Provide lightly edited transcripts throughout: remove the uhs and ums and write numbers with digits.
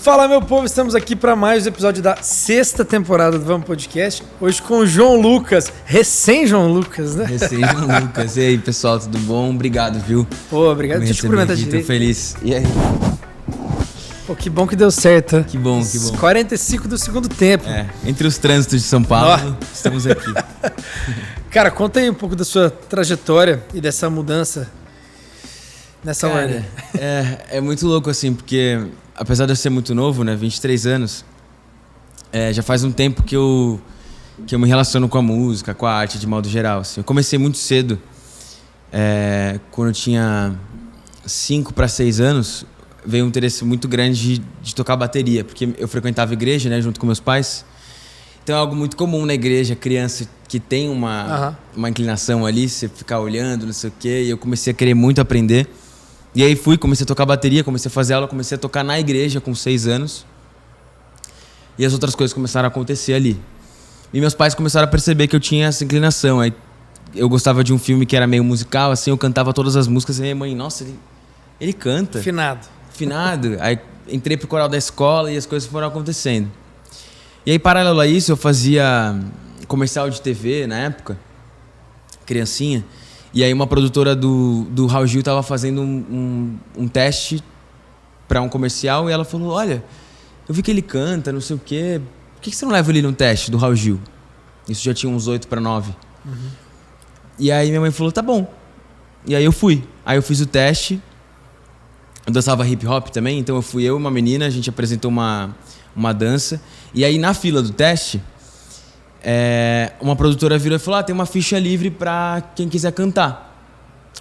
Fala, meu povo, estamos aqui para mais um episódio da 6ª temporada do Vamos Podcast. Hoje com o João Lucas, recém-João Lucas, né? Recém-João Lucas. E aí, pessoal, tudo bom? Obrigado, viu? Pô, obrigado. Deixa eu te cumprimentar direito. Tô feliz. E aí? Pô, que bom que deu certo. Que bom, que bom. 45 do segundo tempo. É, entre os trânsitos de São Paulo, estamos aqui. Cara, conta aí um pouco da sua trajetória e dessa mudança nessa ordem. É muito louco, assim, porque apesar de eu ser muito novo, né, 23 anos, já faz um tempo que eu me relaciono com a música, com a arte de modo geral. Assim. Eu comecei muito cedo, quando eu tinha 5 para 6 anos, veio um interesse muito grande de tocar bateria, porque eu frequentava a igreja, né, junto com meus pais. Então é algo muito comum na igreja, criança que tem uma inclinação ali, você ficar olhando, não sei o quê, e eu comecei a querer muito aprender. E aí comecei a tocar bateria, comecei a fazer aula, comecei a tocar na igreja com 6 anos. E as outras coisas começaram a acontecer ali. E meus pais começaram a perceber que eu tinha essa inclinação. Aí eu gostava de um filme que era meio musical, assim, eu cantava todas as músicas, e minha mãe, nossa, ele canta. Finado. Aí entrei pro coral da escola e as coisas foram acontecendo. E aí, paralelo a isso, eu fazia comercial de TV na época, criancinha. E aí uma produtora do Raul Gil estava fazendo um teste para um comercial e ela falou, olha, eu vi que ele canta, não sei o quê, por que você não leva ele num teste do Raul Gil? Isso já tinha uns 8 para 9. Uhum. E aí minha mãe falou, tá bom. E aí eu fui. Aí eu fiz o teste, eu dançava hip hop também, então eu e uma menina, a gente apresentou uma dança. E aí na fila do teste, uma produtora virou e falou, tem uma ficha livre pra quem quiser cantar.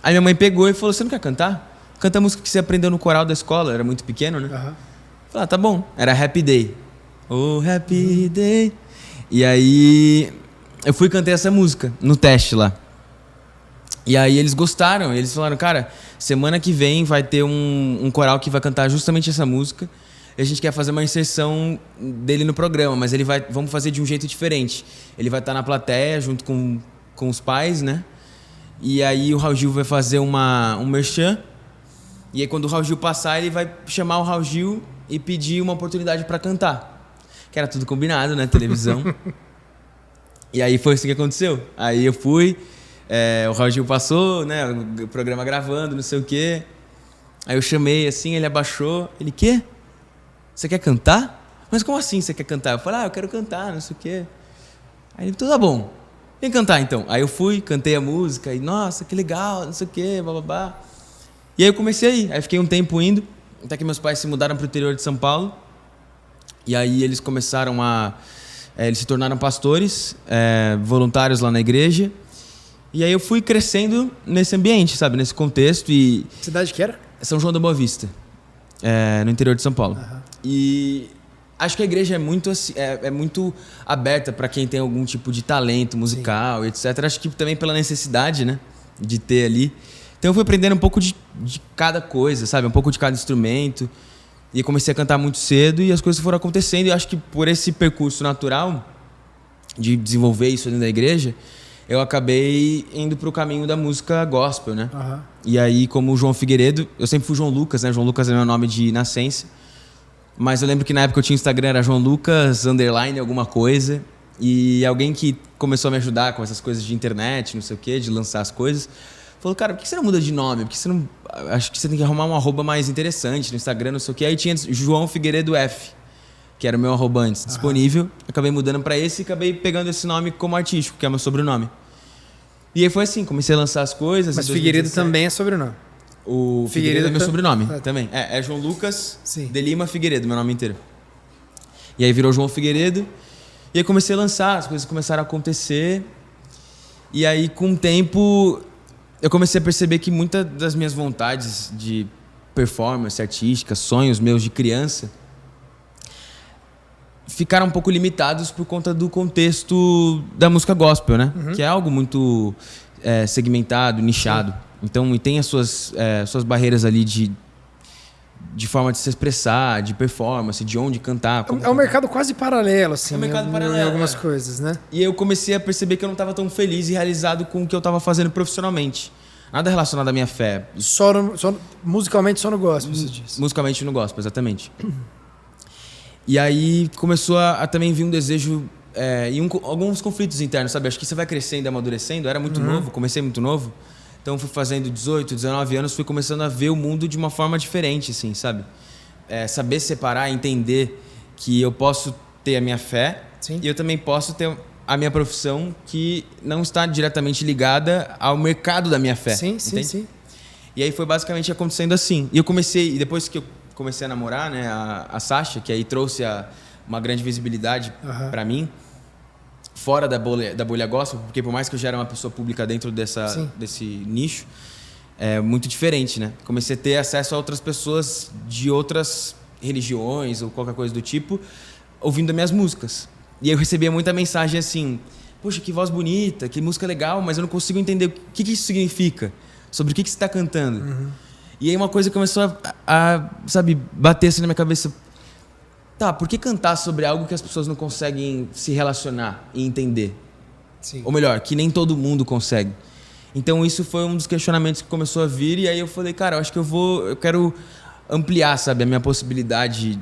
Aí minha mãe pegou e falou, você não quer cantar? Canta a música que você aprendeu no coral da escola, era muito pequeno, né? Uhum. Falei, tá bom. Era Happy Day. Oh, Happy Day. E aí eu fui cantar essa música no teste lá. E aí eles gostaram, eles falaram, cara, semana que vem vai ter um coral que vai cantar justamente essa música. A gente quer fazer uma inserção dele no programa, mas vamos fazer de um jeito diferente. Ele vai estar na plateia junto com os pais, né? E aí o Raul Gil vai fazer um merchan. E aí quando o Raul Gil passar, ele vai chamar o Raul Gil e pedir uma oportunidade para cantar. Que era tudo combinado, né? Televisão. E aí foi isso que aconteceu. Aí eu fui, o Raul Gil passou, né? O programa gravando, não sei o quê. Aí eu chamei assim, ele abaixou. Ele, quê? Você quer cantar? Mas como assim você quer cantar? Eu falei, eu quero cantar, não sei o quê. Aí ele, tá bom, vem cantar então. Aí eu fui, cantei a música, e nossa, que legal, não sei o quê, bababá. E aí eu comecei a ir, aí fiquei um tempo indo, até que meus pais se mudaram para o interior de São Paulo. E aí eles começaram eles se tornaram pastores, voluntários lá na igreja. E aí eu fui crescendo nesse ambiente, sabe, nesse contexto. E cidade que era? São João da Boa Vista. No interior de São Paulo. Uhum. E acho que a igreja é muito aberta para quem tem algum tipo de talento musical, sim, etc. Acho que também pela necessidade, né, de ter ali. Então eu fui aprendendo um pouco de cada coisa, sabe? Um pouco de cada instrumento. E comecei a cantar muito cedo e as coisas foram acontecendo. E acho que por esse percurso natural de desenvolver isso dentro da igreja, eu acabei indo pro caminho da música gospel, né? Uhum. E aí, como o João Figueiredo, eu sempre fui João Lucas, né? João Lucas é meu nome de nascença. Mas eu lembro que na época eu tinha Instagram, era João Lucas, _ alguma coisa. E alguém que começou a me ajudar com essas coisas de internet, não sei o quê, de lançar as coisas, falou, cara, por que você não muda de nome? Por que você não... Acho que você tem que arrumar um arroba mais interessante no Instagram, não sei o quê. Aí tinha João Figueiredo F, que era o meu arroba antes, disponível. Acabei mudando pra esse e acabei pegando esse nome como artístico, que é meu sobrenome. E aí foi assim, comecei a lançar as coisas. Mas Figueiredo também é sobrenome? O Figueiredo é meu sobrenome também. É João Lucas de Lima Figueiredo, meu nome inteiro. E aí virou João Figueiredo. E aí comecei a lançar, as coisas começaram a acontecer. E aí com o tempo eu comecei a perceber que muitas das minhas vontades de performance artística, sonhos meus de criança, ficaram um pouco limitados por conta do contexto da música gospel, né? Uhum. Que é algo muito segmentado, nichado. Sim. Então, e tem as suas barreiras ali de forma de se expressar, de performance, de onde cantar. É um mercado quase paralelo, assim. É um mercado paralelo. Em algumas coisas, né? E eu comecei a perceber que eu não estava tão feliz e realizado com o que eu estava fazendo profissionalmente. Nada relacionado à minha fé. Musicalmente só no gospel, você disse. Musicalmente no gospel, exatamente. E aí começou a também vir um desejo e alguns conflitos internos, sabe? Acho que você vai crescendo e amadurecendo. Eu era muito novo, comecei muito novo. Então fui fazendo 18, 19 anos, fui começando a ver o mundo de uma forma diferente, assim, sabe? Saber separar, entender que eu posso ter a minha fé. Sim. E eu também posso ter a minha profissão que não está diretamente ligada ao mercado da minha fé. Sim, entende? sim. E aí foi basicamente acontecendo assim. E depois que eu comecei a namorar, né, a Sasha, que aí trouxe uma grande visibilidade pra mim, fora da bolha gospel, porque por mais que eu já era uma pessoa pública dentro desse nicho, é muito diferente, né? Comecei a ter acesso a outras pessoas de outras religiões ou qualquer coisa do tipo, ouvindo as minhas músicas. E aí eu recebia muita mensagem assim: poxa, que voz bonita, que música legal, mas eu não consigo entender o que isso significa, sobre o que você está cantando. E aí uma coisa começou sabe, bater assim na minha cabeça. Tá, por que cantar sobre algo que as pessoas não conseguem se relacionar e entender? Sim. Ou melhor, que nem todo mundo consegue. Então isso foi um dos questionamentos que começou a vir, e aí eu falei, cara, eu acho que eu quero ampliar, sabe, a minha possibilidade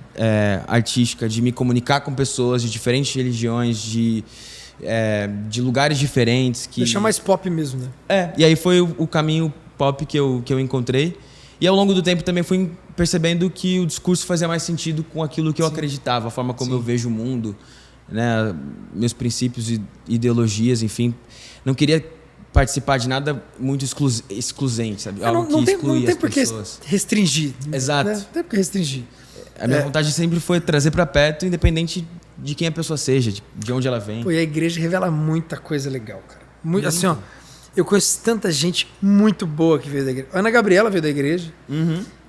artística de me comunicar com pessoas de diferentes religiões, de lugares diferentes. Deixar mais pop mesmo, né? E aí foi o caminho pop que eu encontrei. E ao longo do tempo também fui percebendo que o discurso fazia mais sentido com aquilo que eu acreditava, a forma como eu vejo o mundo, né? Meus princípios e ideologias, enfim. Não queria participar de nada muito excludente, sabe? Algo que excluía as pessoas. Não tem por que restringir. Exato. Né? Não tem por que restringir. A minha vontade sempre foi trazer para perto, independente de quem a pessoa seja, de onde ela vem. Pô, e a igreja revela muita coisa legal, cara. Muito. Assim, ó, eu conheço tanta gente muito boa que veio da igreja. Ana Gabriela veio da igreja.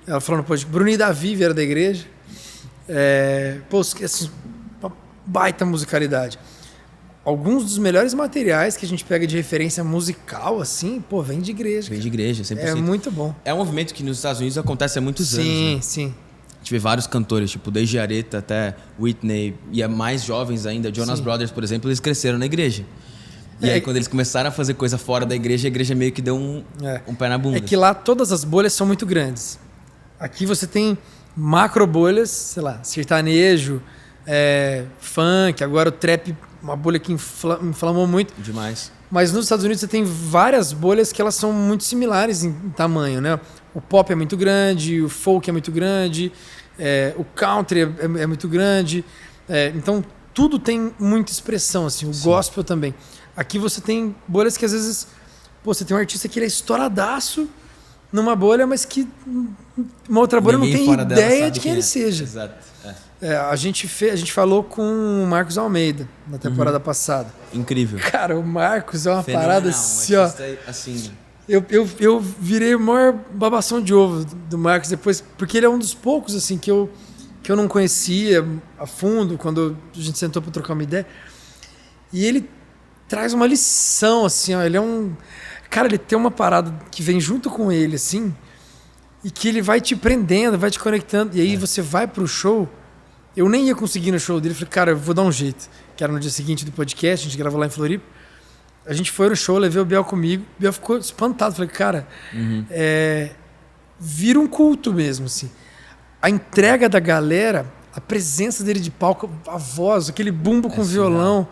Ela falou no podcast. Bruno e Davi vieram da igreja. Pô, assim, uma baita musicalidade. Alguns dos melhores materiais que a gente pega de referência musical, assim, pô, vem de igreja. Vem de igreja, 100%. É muito bom. É um movimento que nos Estados Unidos acontece há muitos anos. Sim, né? sim. A gente vê vários cantores, tipo, desde Aretha até Whitney, e mais jovens ainda, Jonas Brothers, por exemplo, eles cresceram na igreja. E aí, quando eles começaram a fazer coisa fora da igreja, a igreja meio que deu um pé na bunda. É que lá todas as bolhas são muito grandes. Aqui você tem macro bolhas, sei lá, sertanejo, funk, agora o trap, uma bolha que inflamou muito. Demais. Mas nos Estados Unidos você tem várias bolhas que elas são muito similares em tamanho, né? O pop é muito grande, o folk é muito grande, o country é muito grande. Então tudo tem muita expressão, assim, o gospel também. Aqui você tem bolhas que às vezes você tem um artista que ele é estouradaço numa bolha, mas que uma outra bolha Ninguém não tem ideia de quem ele seja. Exato. A gente falou com o Marcos Almeida na temporada passada. Incrível. Cara, o Marcos é uma Fenomenal, parada assim, ó. Assim. Eu virei o maior babação de ovo do Marcos depois, porque ele é um dos poucos assim que eu não conhecia a fundo quando a gente sentou para trocar uma ideia. E ele traz uma lição assim, ó, ele é um cara, ele tem uma parada que vem junto com ele assim, e que ele vai te prendendo, vai te conectando, e aí você vai pro show. Eu nem ia conseguir no show dele, falei, cara, eu vou dar um jeito. Que era no dia seguinte do podcast, a gente gravou lá em Floripa. A gente foi no show, levei o Biel comigo. O Biel ficou espantado. Falei, cara, vira um culto mesmo, assim. A entrega da galera, a presença dele de palco, a voz, aquele bumbo com violão,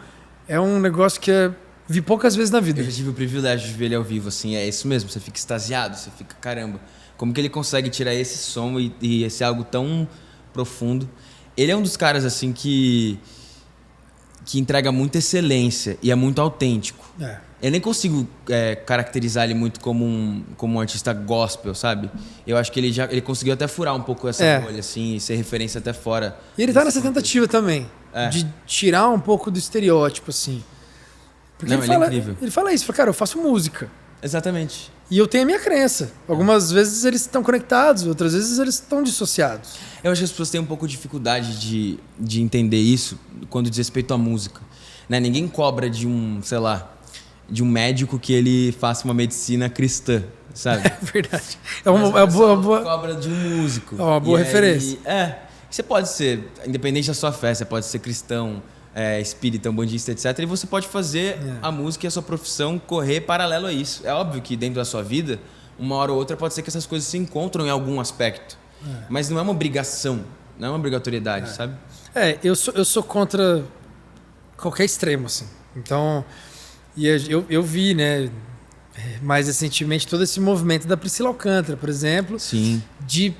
é um negócio que vi poucas vezes na vida. Eu já tive o privilégio de ver ele ao vivo, assim, é isso mesmo. Você fica extasiado, você fica, caramba, como que ele consegue tirar esse som e esse algo tão profundo? Ele é um dos caras, assim, que entrega muita excelência e é muito autêntico. Eu nem consigo caracterizar ele muito como um artista gospel, sabe? Eu acho que ele conseguiu até furar um pouco essa bolha, assim, e ser referência até fora. E ele tá nessa tentativa também, de tirar um pouco do estereótipo, assim. Porque Não, ele é incrível. Ele fala isso, cara, eu faço música. Exatamente. E eu tenho a minha crença. Algumas vezes eles estão conectados, outras vezes eles estão dissociados. Eu acho que as pessoas têm um pouco de dificuldade de entender isso quando diz respeito à música. Né? Ninguém cobra de um, sei lá, de um médico que ele faça uma medicina cristã, sabe? É verdade. É uma boa... cobra de um músico. É uma boa referência. Você pode ser, independente da sua fé, você pode ser cristão, espírita, umbandista, etc. E você pode fazer a música e a sua profissão correr paralelo a isso. É óbvio que dentro da sua vida, uma hora ou outra, pode ser que essas coisas se encontram em algum aspecto. Mas não é uma obrigação Não é uma obrigatoriedade, sabe? Eu sou contra qualquer extremo, assim. Então, eu vi, né, mais recentemente, todo esse movimento da Priscila Alcântara, por exemplo. Sim. De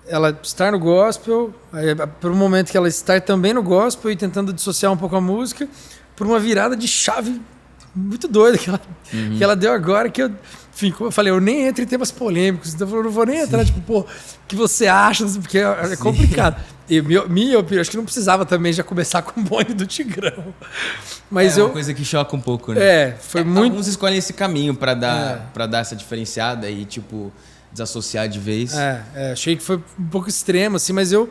ela estar no gospel, aí, por um momento que ela estar também no gospel e tentando dissociar um pouco a música, por uma virada de chave muito doida que ela deu agora, que eu, enfim, como eu falei, eu nem entro em temas polêmicos, então eu não vou nem entrar, tipo, pô, o que você acha, porque é complicado. E minha opinião, acho que não precisava também já começar com o bonde do Tigrão. Mas uma coisa que choca um pouco, né? Foi muito... Alguns escolhem esse caminho pra dar essa diferenciada e, tipo, desassociar de vez. Achei que foi um pouco extremo, assim, mas o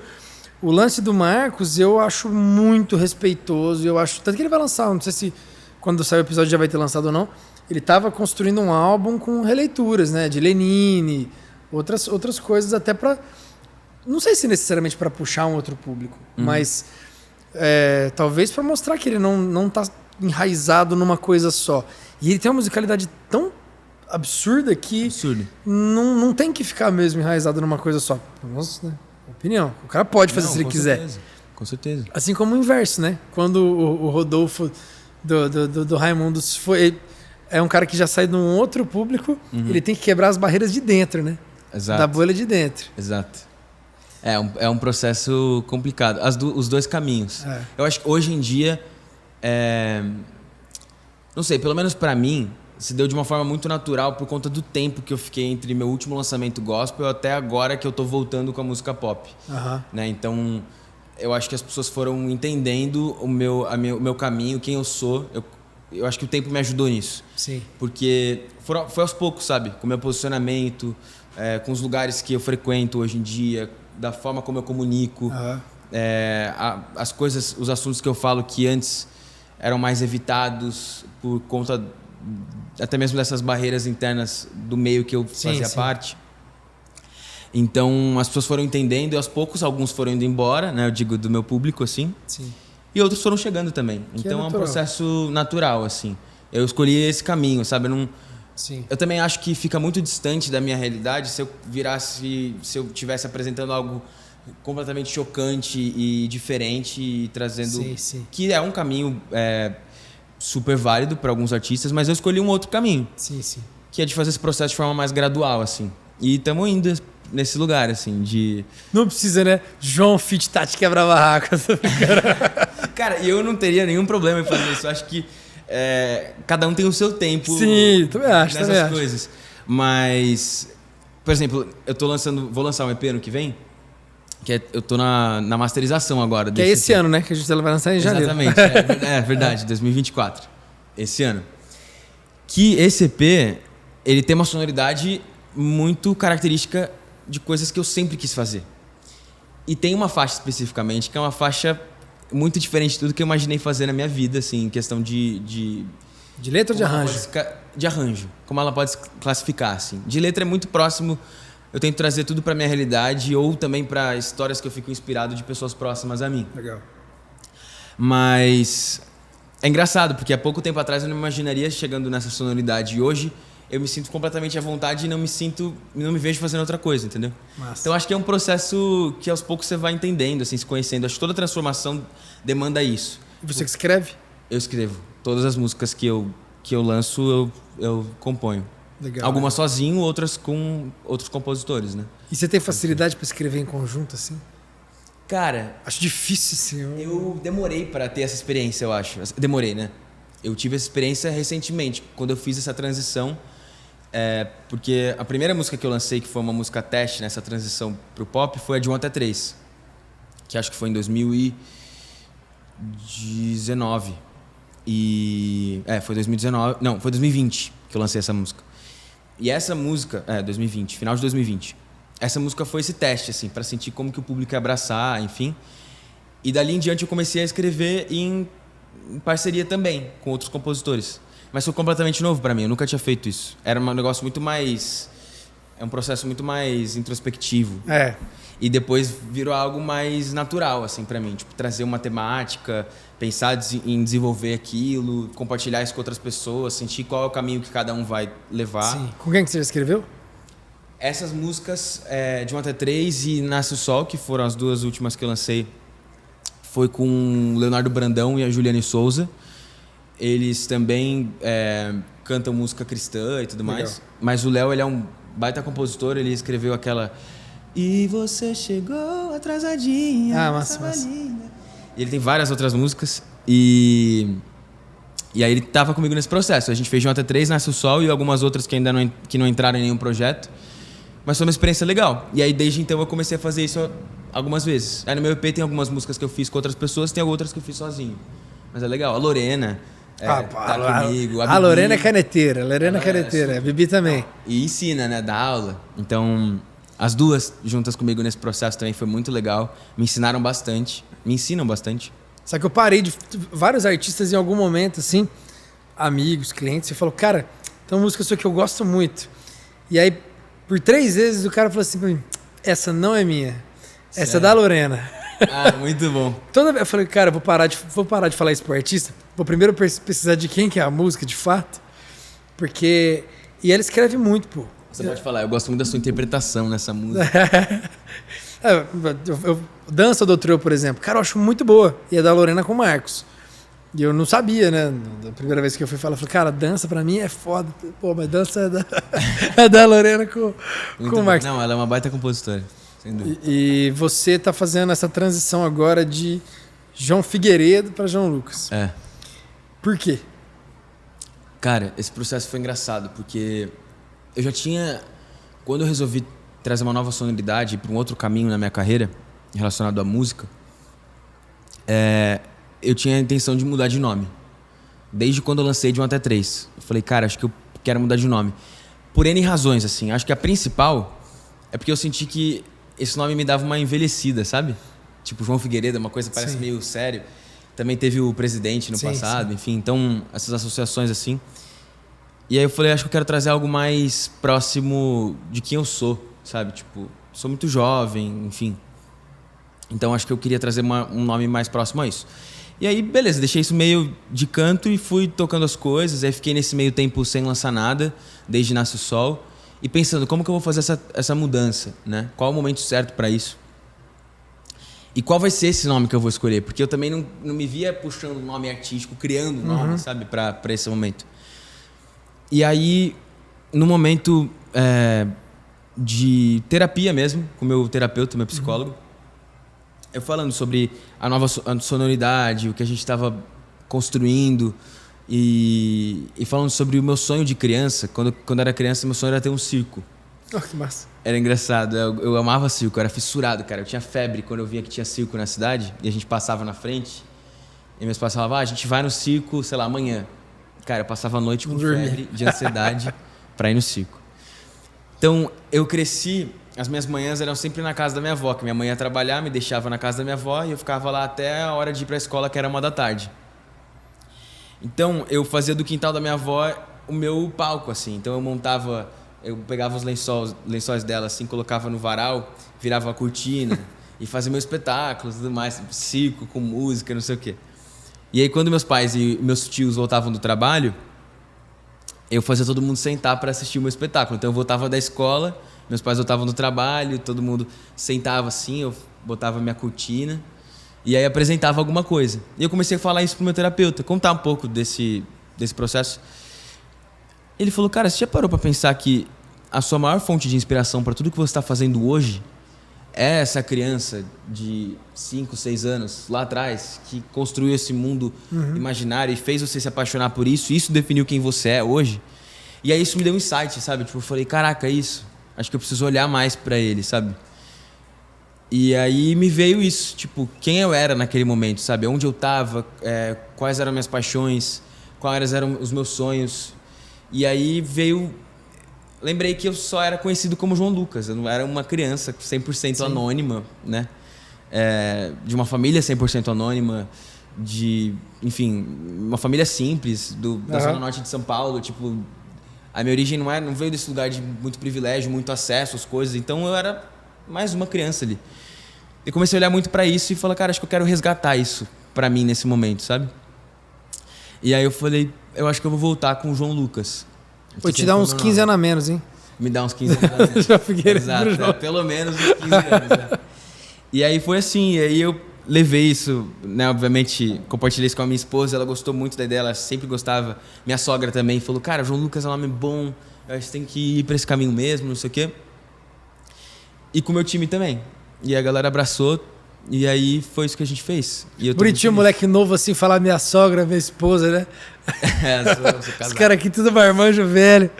lance do Marcos eu acho muito respeitoso, eu acho, tanto que ele vai lançar, não sei se quando sair o episódio já vai ter lançado ou não, ele estava construindo um álbum com releituras, né, de Lenine, outras coisas até para, não sei se necessariamente para puxar um outro público, mas talvez para mostrar que ele não tá enraizado numa coisa só. E ele tem uma musicalidade tão absurda que não tem que ficar mesmo enraizado numa coisa só. Nossa, né? Opinião. O cara pode fazer se ele quiser. Com certeza. Assim como o inverso, né? Quando o Rodolfo do Raimundos foi... É um cara que já sai de um outro público, ele tem que quebrar as barreiras de dentro, né? Exato. Da bolha de dentro. Exato. É um processo complicado. Os dois caminhos. Eu acho que hoje em dia... Não sei, pelo menos pra mim, se deu de uma forma muito natural por conta do tempo que eu fiquei entre meu último lançamento gospel até agora que eu tô voltando com a música pop. Né? Então, eu acho que as pessoas foram entendendo o meu caminho, quem eu sou. Eu acho que o tempo me ajudou nisso. Sim. Porque foi aos poucos, sabe? Com o meu posicionamento, com os lugares que eu frequento hoje em dia, da forma como eu comunico. As coisas, os assuntos que eu falo que antes eram mais evitados por conta até mesmo dessas barreiras internas do meio que eu fazia parte. Então as pessoas foram entendendo e aos poucos alguns foram indo embora, né? Eu digo do meu público assim. Sim. E outros foram chegando também. Então é um processo natural assim. Eu escolhi esse caminho, sabe? Eu também acho que fica muito distante da minha realidade se eu tivesse apresentando algo completamente chocante e diferente e trazendo que é um caminho super válido para alguns artistas, mas eu escolhi um outro caminho. Que é de fazer esse processo de forma mais gradual, assim. E estamos indo nesse lugar, assim, de... Não precisa, né? João Fit Tati quebra barraca. Cara, eu não teria nenhum problema em fazer isso. Eu acho que cada um tem o seu tempo. Sim, também acho. Nessas coisas. Mas, por exemplo, vou lançar um EP no que vem, eu tô na masterização agora. Que é esse ano, né? Que a gente vai lançar em janeiro. Exatamente, é verdade, 2024. Esse ano. Que esse EP, ele tem uma sonoridade muito característica de coisas que eu sempre quis fazer. E tem uma faixa especificamente, que é uma faixa muito diferente de tudo que eu imaginei fazer na minha vida, assim, em questão de letra ou de arranjo? De arranjo. Como ela pode se classificar, assim. De letra é muito próximo... Eu tento trazer tudo para minha realidade ou também para histórias que eu fico inspirado de pessoas próximas a mim. Legal. Mas é engraçado, porque há pouco tempo atrás eu não me imaginaria chegando nessa sonoridade. E hoje eu me sinto completamente à vontade e não me vejo fazendo outra coisa, entendeu? Massa. Então acho que é um processo que aos poucos você vai entendendo, assim, se conhecendo. Acho que toda transformação demanda isso. E você que escreve? Eu escrevo. Todas as músicas que eu lanço, eu componho. Legal, algumas sozinho, outras com outros compositores, né? E você tem facilidade para escrever em conjunto, assim? Cara... Acho difícil, assim. Eu demorei para ter essa experiência, eu acho. Demorei, né? Eu tive essa experiência recentemente, quando eu fiz essa transição. Porque a primeira música que eu lancei, que foi uma música teste nessa transição pro pop, foi a de 1 até 3. Que acho que foi em 2019. Foi 2019... Não, foi 2020 que eu lancei essa música. E essa música... 2020, final de 2020. Essa música foi esse teste, assim, pra sentir como que o público ia abraçar, enfim. E dali em diante eu comecei a escrever em parceria também com outros compositores. Mas foi completamente novo pra mim, eu nunca tinha feito isso. Era um negócio muito mais... É um processo muito mais introspectivo. E depois virou algo mais natural, assim, pra mim. Tipo, trazer uma temática, pensar em desenvolver aquilo, compartilhar isso com outras pessoas, sentir qual é o caminho que cada um vai levar. Sim. Com quem que você já escreveu? Essas músicas de 1 até 3 e Nasce o Sol, que foram as duas últimas que eu lancei, foi com o Leonardo Brandão e a Juliane Souza. Eles também cantam música cristã e tudo mais. Mas o Léo, ele é um baita compositor, ele escreveu aquela... E você chegou atrasadinha. Massa. E ele tem várias outras músicas. E aí ele tava comigo nesse processo. A gente fez de 1 até 3, Nasce o Sol, e algumas outras que ainda não entraram em nenhum projeto. Mas foi uma experiência legal. E aí desde então eu comecei a fazer isso algumas vezes. Aí no meu EP tem algumas músicas que eu fiz com outras pessoas, tem outras que eu fiz sozinho. Mas é legal. A Lorena tá comigo. A Lorena é caneteira. A Bibi também. E ensina, né? Dá aula. Então, as duas juntas comigo nesse processo também foi muito legal. Me ensinaram bastante. Me ensinam bastante. Só que eu parei de... Vários artistas em algum momento, assim, amigos, clientes, e falou, cara, tem uma música sua que eu gosto muito. E aí, por 3 vezes, o cara falou assim pra mim, essa não é minha. Essa é da Lorena. Muito bom. Eu falei, cara, vou parar de falar isso pro artista. Vou primeiro pesquisar de quem que é a música, de fato. Porque... E ela escreve muito, pô. Você pode falar, eu gosto muito da sua interpretação nessa música. Dança do Trio, por exemplo. Cara, eu acho muito boa. E é da Lorena com o Marcos. E eu não sabia, né? Da primeira vez que eu fui falar, eu falei, cara, dança pra mim é foda. Pô, mas dança é da Lorena com o Marcos. Não, ela é uma baita compositora. Sem dúvida. E você tá fazendo essa transição agora de João Figueiredo pra João Lucas. Por quê? Cara, esse processo foi engraçado, porque eu já tinha... Quando eu resolvi trazer uma nova sonoridade para um outro caminho na minha carreira, relacionado à música, eu tinha a intenção de mudar de nome. Desde quando eu lancei de 1 até 3. Eu falei, cara, acho que eu quero mudar de nome. Por N razões, assim. Acho que a principal é porque eu senti que esse nome me dava uma envelhecida, sabe? Tipo, João Figueiredo, uma coisa que parece meio sério. Também teve o Presidente no passado, enfim. Então, essas associações, assim. E aí eu falei, acho que eu quero trazer algo mais próximo de quem eu sou, sabe? Tipo, sou muito jovem, enfim. Então acho que eu queria trazer um nome mais próximo a isso. E aí, beleza, deixei isso meio de canto e fui tocando as coisas. Aí fiquei nesse meio tempo sem lançar nada, desde Nasce o Sol. E pensando, como que eu vou fazer essa mudança, né? Qual é o momento certo para isso? E qual vai ser esse nome que eu vou escolher? Porque eu também não me via puxando um nome artístico, criando um nome, sabe? Para esse momento. E aí, no momento de terapia mesmo, com o meu terapeuta, meu psicólogo, eu falando sobre a nova sonoridade, o que a gente estava construindo e falando sobre o meu sonho de criança. Quando eu era criança, meu sonho era ter um circo. Oh, que massa. Era engraçado, eu amava circo, eu era fissurado, cara. Eu tinha febre quando eu via que tinha circo na cidade e a gente passava na frente. E meus pais falavam, a gente vai no circo, sei lá, amanhã. Cara, eu passava a noite com febre de ansiedade pra ir no circo. Então, eu cresci, as minhas manhãs eram sempre na casa da minha avó, que minha mãe ia trabalhar, me deixava na casa da minha avó e eu ficava lá até a hora de ir pra escola, que era 1 da tarde. Então, eu fazia do quintal da minha avó o meu palco, assim. Então, eu pegava os lençóis dela, assim, colocava no varal, virava a cortina e fazia meu espetáculo, tudo mais, circo com música, não sei o quê. E aí, quando meus pais e meus tios voltavam do trabalho, eu fazia todo mundo sentar para assistir o meu espetáculo. Então, eu voltava da escola, meus pais voltavam do trabalho, todo mundo sentava assim, eu botava minha cortina e aí apresentava alguma coisa. E eu comecei a falar isso pro meu terapeuta, contar um pouco desse processo. Ele falou, cara, você já parou para pensar que a sua maior fonte de inspiração para tudo que você está fazendo hoje é essa criança de 5, 6 anos lá atrás que construiu esse mundo imaginário e fez você se apaixonar por isso, e isso definiu quem você é hoje? E aí isso me deu um insight, sabe? Tipo, eu falei, caraca, isso. Acho que eu preciso olhar mais pra ele, sabe? E aí me veio isso, tipo, quem eu era naquele momento, sabe? Onde eu tava, quais eram minhas paixões, quais eram os meus sonhos. E aí veio... Lembrei que eu só era conhecido como João Lucas. Eu não era uma criança 100% anônima, né? De uma família 100% anônima, enfim, uma família simples, da Zona Norte de São Paulo. Tipo, a minha origem não veio desse lugar de muito privilégio, muito acesso às coisas. Então eu era mais uma criança ali. Eu comecei a olhar muito pra isso e falei, cara, acho que eu quero resgatar isso pra mim nesse momento, sabe? E aí eu falei, eu acho que eu vou voltar com o João Lucas. Vou te dar uns 15 anos a menos, hein? Me dá uns 15 anos. João Figueiredo. Exato, pelo menos uns 15 anos. Né? E aí foi assim, e aí eu levei isso, né? Obviamente, compartilhei isso com a minha esposa, ela gostou muito da ideia, ela sempre gostava. Minha sogra também falou, cara, João Lucas é um nome bom, eu acho que tem que ir pra esse caminho mesmo, não sei o quê. E com o meu time também. E a galera abraçou, e aí foi isso que a gente fez. E eu bonitinho, moleque novo assim, falar minha sogra, minha esposa, né? Sou casado. Os caras aqui tudo marmanjo velho.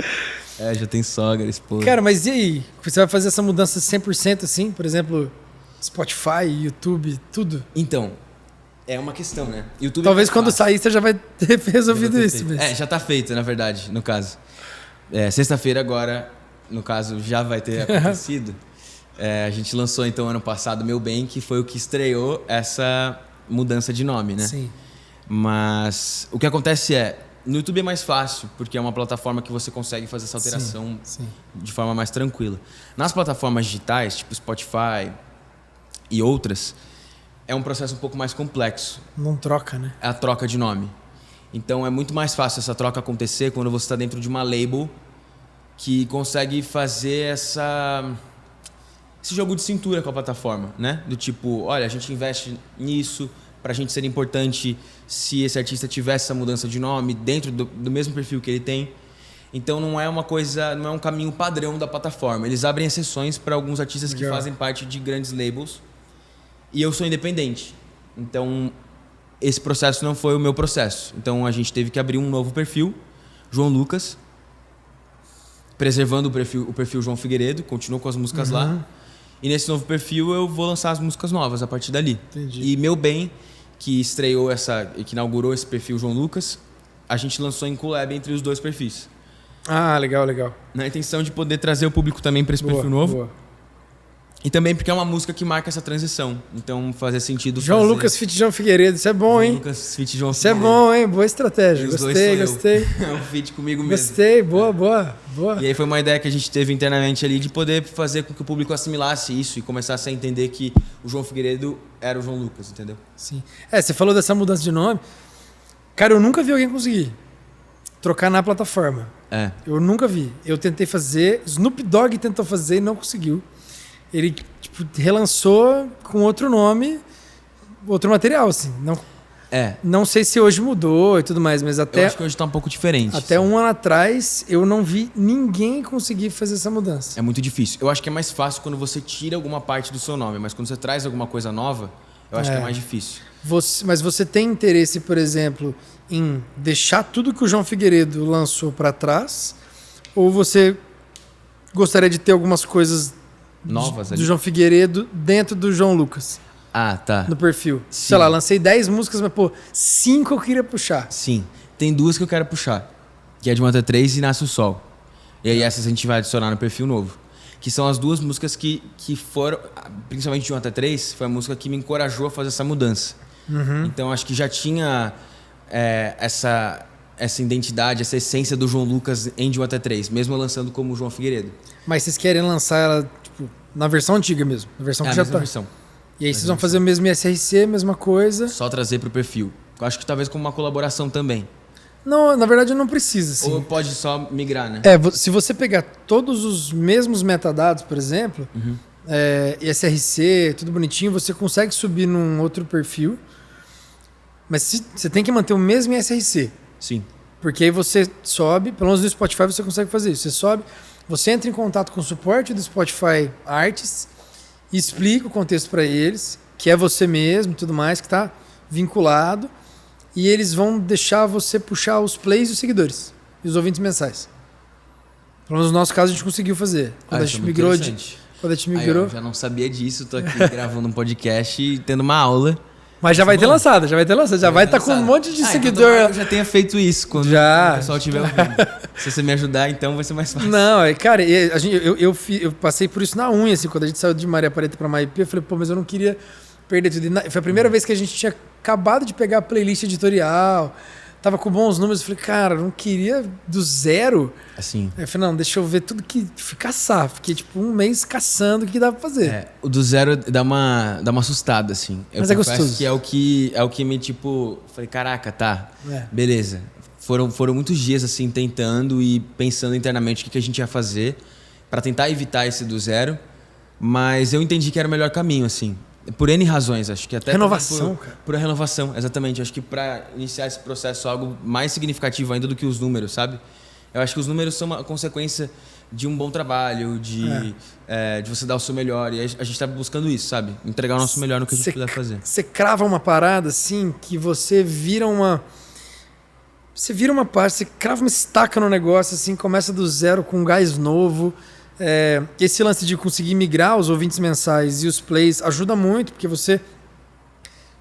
Já tem sogra, esposa. Cara, mas e aí? Você vai fazer essa mudança 100% assim? Por exemplo, Spotify, YouTube, tudo? Então, é uma questão, né? YouTube talvez é quando fácil. sair você já vai ter resolvido isso. Feito. Mas... já tá feito, na verdade, no caso. Sexta-feira agora, no caso, já vai ter acontecido. A gente lançou, então, ano passado, Meu Bem, que foi o que estreou essa mudança de nome, né? Sim. Mas o que acontece no YouTube é mais fácil, porque é uma plataforma que você consegue fazer essa alteração sim. de forma mais tranquila. Nas plataformas digitais, tipo Spotify e outras, é um processo um pouco mais complexo. Não troca, né? É a troca de nome. Então é muito mais fácil essa troca acontecer quando você está dentro de uma label que consegue fazer esse jogo de cintura com a plataforma, né? Do tipo, olha, a gente investe nisso, pra gente ser importante se esse artista tivesse essa mudança de nome dentro do mesmo perfil que ele tem. Então não é uma coisa, não é um caminho padrão da plataforma. Eles abrem exceções para alguns artistas que fazem parte de grandes labels e eu sou independente. Então esse processo não foi o meu processo. Então a gente teve que abrir um novo perfil, João Lucas, preservando o perfil João Figueiredo, continuou com as músicas lá. E nesse novo perfil eu vou lançar as músicas novas a partir dali. Entendi. E Meu Bem, que estreou que inaugurou esse perfil João Lucas, a gente lançou em collab entre os dois perfis. Ah, legal, legal. Na intenção de poder trazer o público também para esse perfil novo. Boa. E também porque é uma música que marca essa transição. Então fazia sentido João Lucas feat. João Figueiredo, isso é bom, hein? João Lucas feat. João Isso Figueiredo. é bom, hein? Boa estratégia. Gostei. É um feat comigo mesmo. Gostei, boa. E aí foi uma ideia que a gente teve internamente ali de poder fazer com que o público assimilasse isso e começasse a entender que o João Figueiredo era o João Lucas, entendeu? Sim. Você falou dessa mudança de nome. Cara, eu nunca vi alguém conseguir trocar na plataforma. Eu nunca vi. Eu tentei fazer, Snoop Dogg tentou fazer e não conseguiu. Ele relançou com outro nome, outro material, assim. Não sei se hoje mudou e tudo mais, mas até... Eu acho que hoje tá um pouco diferente. Até um ano atrás, eu não vi ninguém conseguir fazer essa mudança. É muito difícil. Eu acho que é mais fácil quando você tira alguma parte do seu nome, mas quando você traz alguma coisa nova, eu acho que é mais difícil. Mas você tem interesse, por exemplo, em deixar tudo que o João Figueiredo lançou para trás? Ou você gostaria de ter algumas coisas novas ali? Do João Figueiredo dentro do João Lucas? Tá. No perfil. Sim. Sei lá, lancei 10 músicas, mas, 5 eu queria puxar. Sim. Tem 2 que eu quero puxar. Que é de 1 até 3 e Nasce o Sol. E aí essas a gente vai adicionar no perfil novo. Que são as 2 músicas que foram, principalmente de 1 até 3, foi a música que me encorajou a fazer essa mudança. Então acho que já tinha essa identidade, essa essência do João Lucas em de 1 até 3, mesmo lançando como João Figueiredo. Mas vocês querem lançar ela na versão antiga mesmo? Na versão que já tá? Versão. E aí vocês vão fazer o mesmo SRC, mesma coisa? Só trazer pro perfil. Eu acho que talvez como uma colaboração também. Não, na verdade não precisa, assim. Ou pode só migrar, né? Se você pegar todos os mesmos metadados, por exemplo, SRC, tudo bonitinho, você consegue subir num outro perfil, mas você tem que manter o mesmo SRC. Sim. Porque aí você sobe, pelo menos no Spotify você consegue fazer isso. Você sobe, você entra em contato com o suporte do Spotify Artists, explica o contexto para eles, que é você mesmo e tudo mais, que está vinculado, e eles vão deixar você puxar os plays e os seguidores, e os ouvintes mensais. Pelo menos no nosso caso a gente conseguiu fazer. Quando a gente migrou eu já não sabia disso, tô aqui gravando um podcast e tendo uma aula. Mas já vai ter lançado, já vai estar com um monte de seguidor. Então eu já tenha feito isso quando o pessoal estiver ouvindo. Se você me ajudar, então vai ser mais fácil. Não, cara, eu passei por isso na unha, assim, quando a gente saiu de Maria Preta pra Maipê, eu falei, mas eu não queria perder tudo. Foi a primeira vez que a gente tinha acabado de pegar a playlist editorial, tava com bons números, eu falei, cara, eu não queria do zero. Assim. Aí eu falei, não, deixa eu ver tudo que... caçar. Fiquei, um mês caçando o que dá pra fazer. O do zero dá uma assustada, assim. Mas é gostoso. Que é o que me, falei, caraca, tá, beleza. Foram muitos dias, assim, tentando e pensando internamente o que a gente ia fazer. pra tentar evitar esse do zero, mas eu entendi que era o melhor caminho, assim. Por N razões, acho que até... Renovação, cara. Por a renovação, exatamente. Acho que pra iniciar esse processo, algo mais significativo ainda do que os números, sabe? Eu acho que os números são uma consequência de um bom trabalho, de você dar o seu melhor. E a gente tá buscando isso, sabe? Entregar o nosso melhor no que a gente puder fazer. Você crava uma parada, assim, que você vira uma... Você vira uma parte, você crava uma estaca no negócio, assim, começa do zero com um gás novo. Esse lance de conseguir migrar os ouvintes mensais e os plays ajuda muito, porque você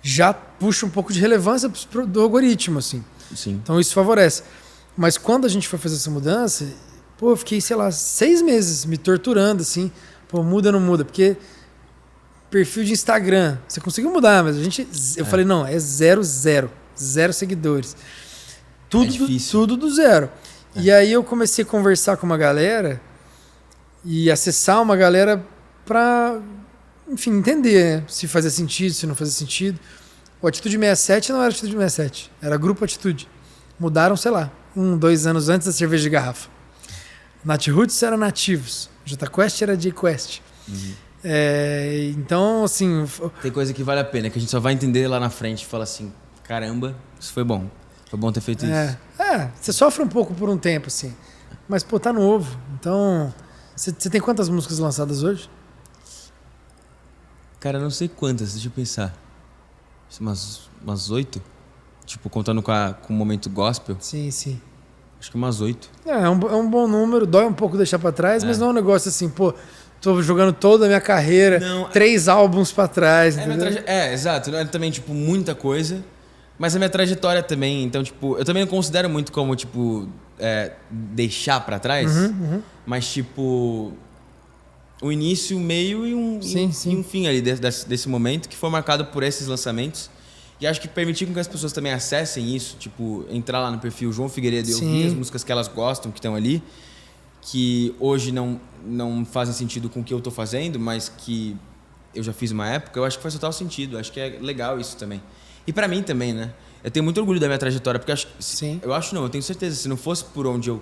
já puxa um pouco de relevância do algoritmo, assim. Sim. Então isso favorece. Mas quando a gente foi fazer essa mudança, pô, eu fiquei, sei lá, 6 meses me torturando, assim. Pô, muda ou não muda? Porque perfil de Instagram, você conseguiu mudar, mas eu falei, não, é 0 seguidores. Tudo do zero. E aí eu comecei a conversar com uma galera e acessar uma galera pra, enfim, entender, né? Se fazia sentido, se não fazia sentido. O Atitude 67 não era Atitude 67, era Grupo Atitude. Mudaram, sei lá, 2 anos antes da cerveja de garrafa. Nat Roots era Nativos, J Quest era J Quest. Então, assim... Tem coisa que vale a pena, que a gente só vai entender lá na frente e fala assim, caramba, isso foi bom. Foi bom ter feito isso. Você sofre um pouco por um tempo, assim. Mas, pô, tá novo. Então, você tem quantas músicas lançadas hoje? Cara, eu não sei quantas, deixa eu pensar. Umas 8? Tipo, contando com o momento gospel. Sim. Acho que umas 8. É um bom número, dói um pouco deixar pra trás, mas não é um negócio assim, pô, tô jogando toda a minha carreira, 3 álbuns pra trás. Exato. Não é também, tipo, muita coisa. Mas a minha trajetória também, então, tipo, eu também não considero muito como, tipo, deixar pra trás, mas, tipo, o início, o meio e um fim ali desse momento que foi marcado por esses lançamentos. E acho que permitir com que as pessoas também acessem isso, tipo, entrar lá no perfil João Figueiredo e ouvir as músicas que elas gostam, que estão ali, que hoje não fazem sentido com o que eu tô fazendo, mas que eu já fiz uma época, eu acho que faz total sentido, acho que é legal isso também. E pra mim também, né? Eu tenho muito orgulho da minha trajetória, porque eu tenho certeza, se não fosse por onde eu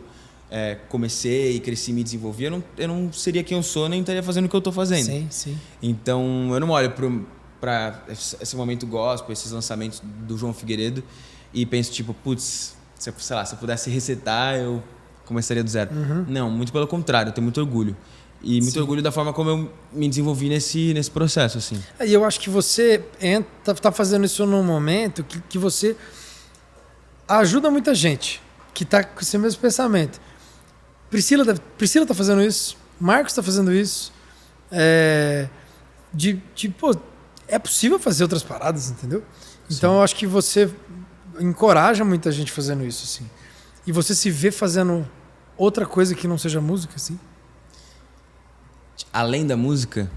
comecei, cresci e me desenvolvi, eu não seria quem eu sou, nem estaria fazendo o que eu tô fazendo. Sim. Então, eu não olho pra esse momento gospel, esses lançamentos do João Figueiredo e penso, tipo, putz, se eu pudesse resetar, eu começaria do zero. Não, muito pelo contrário, eu tenho muito orgulho. E muito orgulho da forma como eu me desenvolvi nesse processo, assim. E eu acho que você tá fazendo isso num momento que você ajuda muita gente que tá com esse mesmo pensamento. Priscila tá fazendo isso, Marcos tá fazendo isso. Pô, é possível fazer outras paradas, entendeu? Então eu acho que você encoraja muita gente fazendo isso, assim. E você se vê fazendo outra coisa que não seja música, assim? Além da música,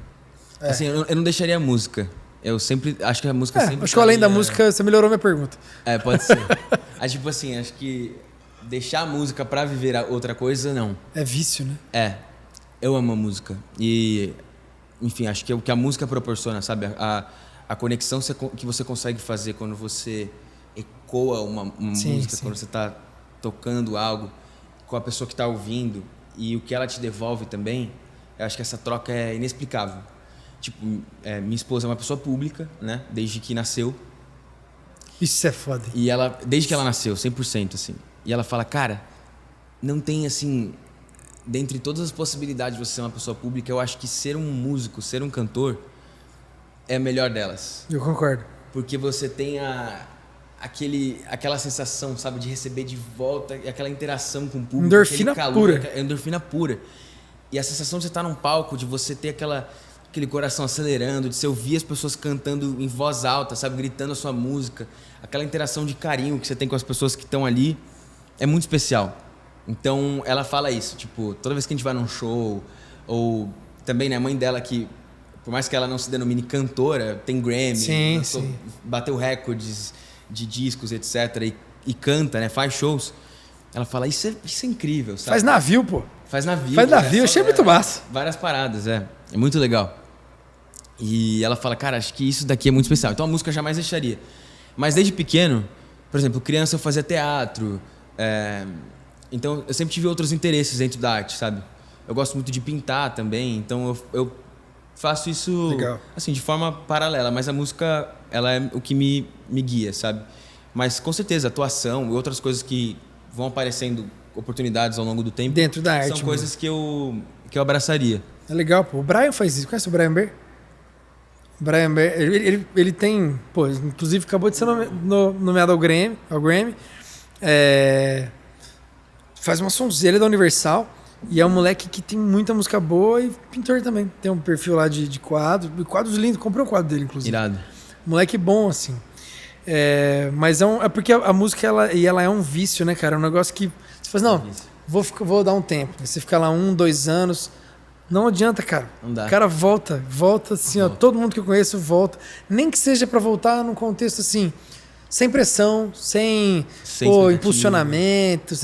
assim, eu não deixaria a música. Eu sempre acho que a música sempre. Acho que além da música, você melhorou minha pergunta. Pode ser. Tipo assim, acho que deixar a música pra viver outra coisa, não. É vício, né? Eu amo a música. E, enfim, acho que é o que a música proporciona, sabe? A conexão que você consegue fazer quando você ecoa uma música, quando você tá tocando algo com a pessoa que tá ouvindo e o que ela te devolve também. Eu acho que essa troca é inexplicável. Tipo, minha esposa é uma pessoa pública, né? Desde que nasceu. Isso é foda. E ela, desde que ela nasceu, 100%, assim. E ela fala, cara, não tem, assim... Dentre todas as possibilidades de você ser uma pessoa pública, eu acho que ser um músico, ser um cantor, é a melhor delas. Eu concordo. Porque você tem aquela sensação, sabe? De receber de volta, aquela interação com o público. Endorfina pura. Endorfina pura. E a sensação de você estar num palco, de você ter aquele coração acelerando, de você ouvir as pessoas cantando em voz alta, sabe? Gritando a sua música. Aquela interação de carinho que você tem com as pessoas que estão ali é muito especial. Então, ela fala isso. Tipo, toda vez que a gente vai num show, ou também, né? A mãe dela que, por mais que ela não se denomine cantora, tem Grammy, bateu recordes de discos, etc. E canta, né? Faz shows. Ela fala, isso é incrível, sabe? Faz navio, pô. Faz navio. Eu achei muito massa. Várias paradas, é muito legal. E ela fala, cara, acho que isso daqui é muito especial. Então a música eu jamais deixaria. Mas desde pequeno, por exemplo, criança eu fazia teatro. Então eu sempre tive outros interesses dentro da arte, sabe? Eu gosto muito de pintar também, então eu faço isso Legal. assim, de forma paralela, mas a música, ela é o que me guia, sabe? Mas com certeza, atuação e outras coisas que vão aparecendo, oportunidades ao longo do tempo, Dentro da arte são coisas que eu abraçaria. É legal, pô. O Brian faz isso. Conhece o Brian Bear? O Brian Bear, ele tem... Pô, inclusive acabou de ser nomeado ao Grammy. Faz uma sonzeira da Universal. E é um moleque que tem muita música boa e pintor também. Tem um perfil lá de quadro. Quadros lindos. Comprei um quadro dele, inclusive. Irado. Moleque bom, assim. Mas é porque a música, ela é um vício, né, cara? É um negócio que... Você fala, não, vou dar um tempo. Aí você fica lá 1, 2 anos... Não adianta, cara. Não dá. O cara volta assim, ó. Todo mundo que eu conheço volta. Nem que seja pra voltar num contexto assim, sem pressão, sem impulsionamento.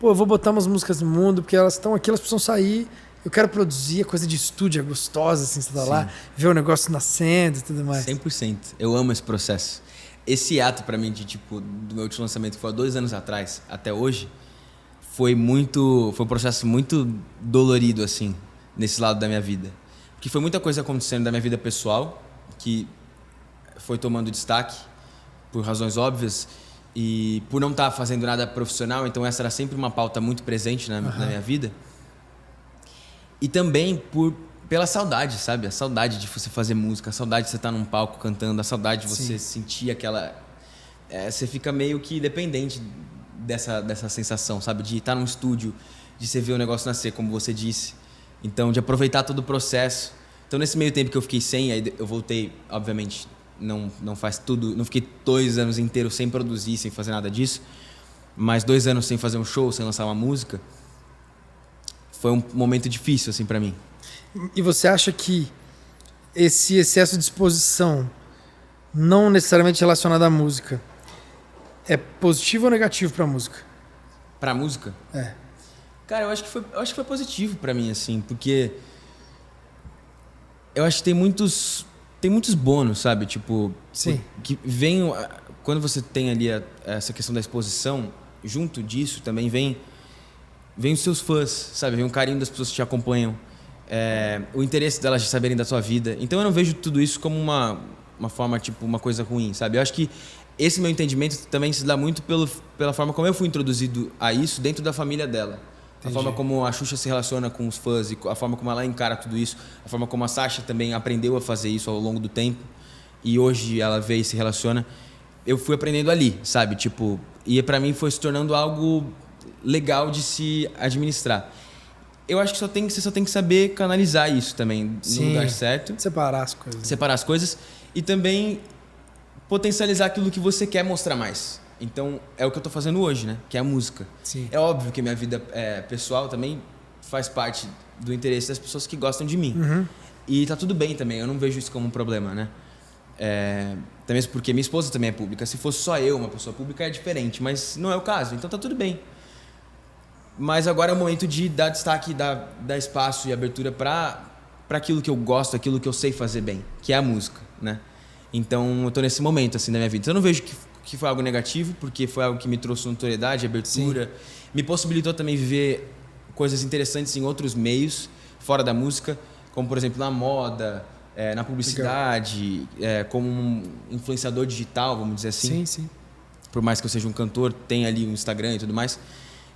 Eu vou botar umas músicas no mundo, porque elas estão aqui, elas precisam sair. Eu quero produzir, a coisa de estúdio é gostosa, assim, você tá lá, ver o negócio nascendo e tudo mais. 100%. Eu amo esse processo. Esse ato pra mim de, tipo, do meu último lançamento, que foi há 2 anos atrás, até hoje, foi um processo muito dolorido, assim, nesse lado da minha vida. Porque foi muita coisa acontecendo da minha vida pessoal, que foi tomando destaque, por razões óbvias, e por não estar fazendo nada profissional, então essa era sempre uma pauta muito presente na minha vida. E também pela saudade, sabe? A saudade de você fazer música, a saudade de você estar num palco cantando, a saudade de você sentir aquela... você fica meio que dependente dessa sensação, sabe? De estar num estúdio, de você ver o negócio nascer, como você disse. Então, de aproveitar todo o processo. Então, nesse meio tempo que eu fiquei sem, aí eu voltei, obviamente, não faz tudo, não fiquei 2 anos inteiros sem produzir, sem fazer nada disso, mas 2 anos sem fazer um show, sem lançar uma música, foi um momento difícil, assim, pra mim. E você acha que esse excesso de exposição, não necessariamente relacionado à música, é positivo ou negativo pra música? Pra música? É. Cara, eu acho que foi positivo pra mim, assim, porque eu acho que tem muitos bônus, sabe? Tipo, Sim. Que vem quando você tem ali essa questão da exposição, junto disso também vem os seus fãs, sabe? Vem o carinho das pessoas que te acompanham, o interesse delas de saberem da sua vida. Então eu não vejo tudo isso como uma forma, tipo, uma coisa ruim, sabe? Eu acho que esse meu entendimento também se dá muito pela forma como eu fui introduzido a isso dentro da família dela. Entendi. A forma como a Xuxa se relaciona com os fãs e a forma como ela encara tudo isso, a forma como a Sasha também aprendeu a fazer isso ao longo do tempo e hoje ela vê e se relaciona, eu fui aprendendo ali, sabe? Tipo, e pra mim foi se tornando algo legal de se administrar. Eu acho que você só tem que saber canalizar isso também no lugar certo. Separar as coisas. Separar as coisas e também potencializar aquilo que você quer mostrar mais. Então, é o que eu tô fazendo hoje, né? Que é a música. Sim. É óbvio que a minha vida pessoal também faz parte do interesse das pessoas que gostam de mim. Uhum. E tá tudo bem também, eu não vejo isso como um problema, né? Até mesmo porque minha esposa também é pública. Se fosse só eu, uma pessoa pública, é diferente, mas não é o caso, então tá tudo bem. Mas agora é o momento de dar destaque, dar espaço e abertura para aquilo que eu gosto, aquilo que eu sei fazer bem, que é a música, né? Então eu tô nesse momento, assim, da minha vida. Então, eu não vejo que foi algo negativo, porque foi algo que me trouxe notoriedade, abertura. Sim. Me possibilitou também viver coisas interessantes em outros meios, fora da música, como, por exemplo, na moda, na publicidade, como um influenciador digital, vamos dizer assim. Sim, sim. Por mais que eu seja um cantor, tem ali um Instagram e tudo mais.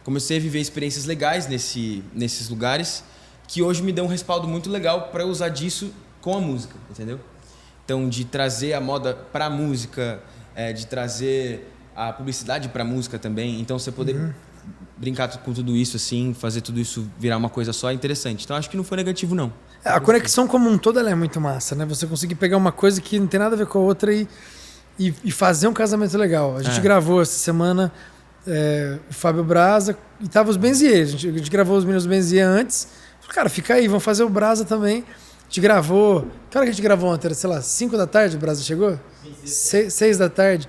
Comecei a viver experiências legais nesses lugares, que hoje me dão um respaldo muito legal para usar disso com a música, entendeu? Então, de trazer a moda para a música, de trazer a publicidade para a música também. Então, você poder brincar com tudo isso, assim, fazer tudo isso virar uma coisa só é interessante. Então, acho que não foi negativo, não. A conexão como um todo ela é muito massa, né? Você conseguir pegar uma coisa que não tem nada a ver com a outra e fazer um casamento legal. A gente gravou essa semana o Fábio Braza e tava os Benzier. A gente gravou os meninos Benzier antes. Falei, cara, fica aí, vamos fazer o Braza também. A gente gravou... Que hora que a gente gravou ontem? Era, sei lá, 5 da tarde o Braza chegou? 6 da tarde.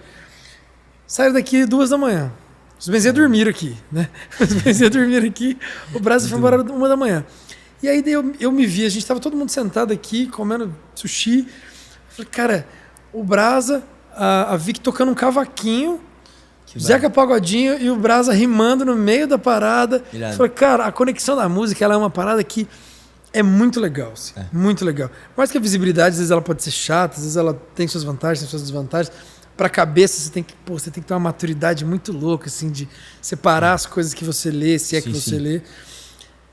Saíram daqui 2 da manhã. Os Benzier dormiram aqui, né? Os Benzier dormiram aqui. O Braza foi embora 1 da manhã. E aí eu me vi, a gente tava todo mundo sentado aqui, comendo sushi. Falei, cara, o Braza, a Vicky tocando um cavaquinho Zeca Pagodinho e o Brasa rimando no meio da parada. Irado. Falei, cara, a conexão da música ela é uma parada que é muito legal, assim, muito legal. Mais que a visibilidade, às vezes ela pode ser chata, às vezes ela tem suas vantagens, tem suas desvantagens. Pra cabeça, você tem que ter uma maturidade muito louca, assim, de separar as coisas que você lê, se é que você lê.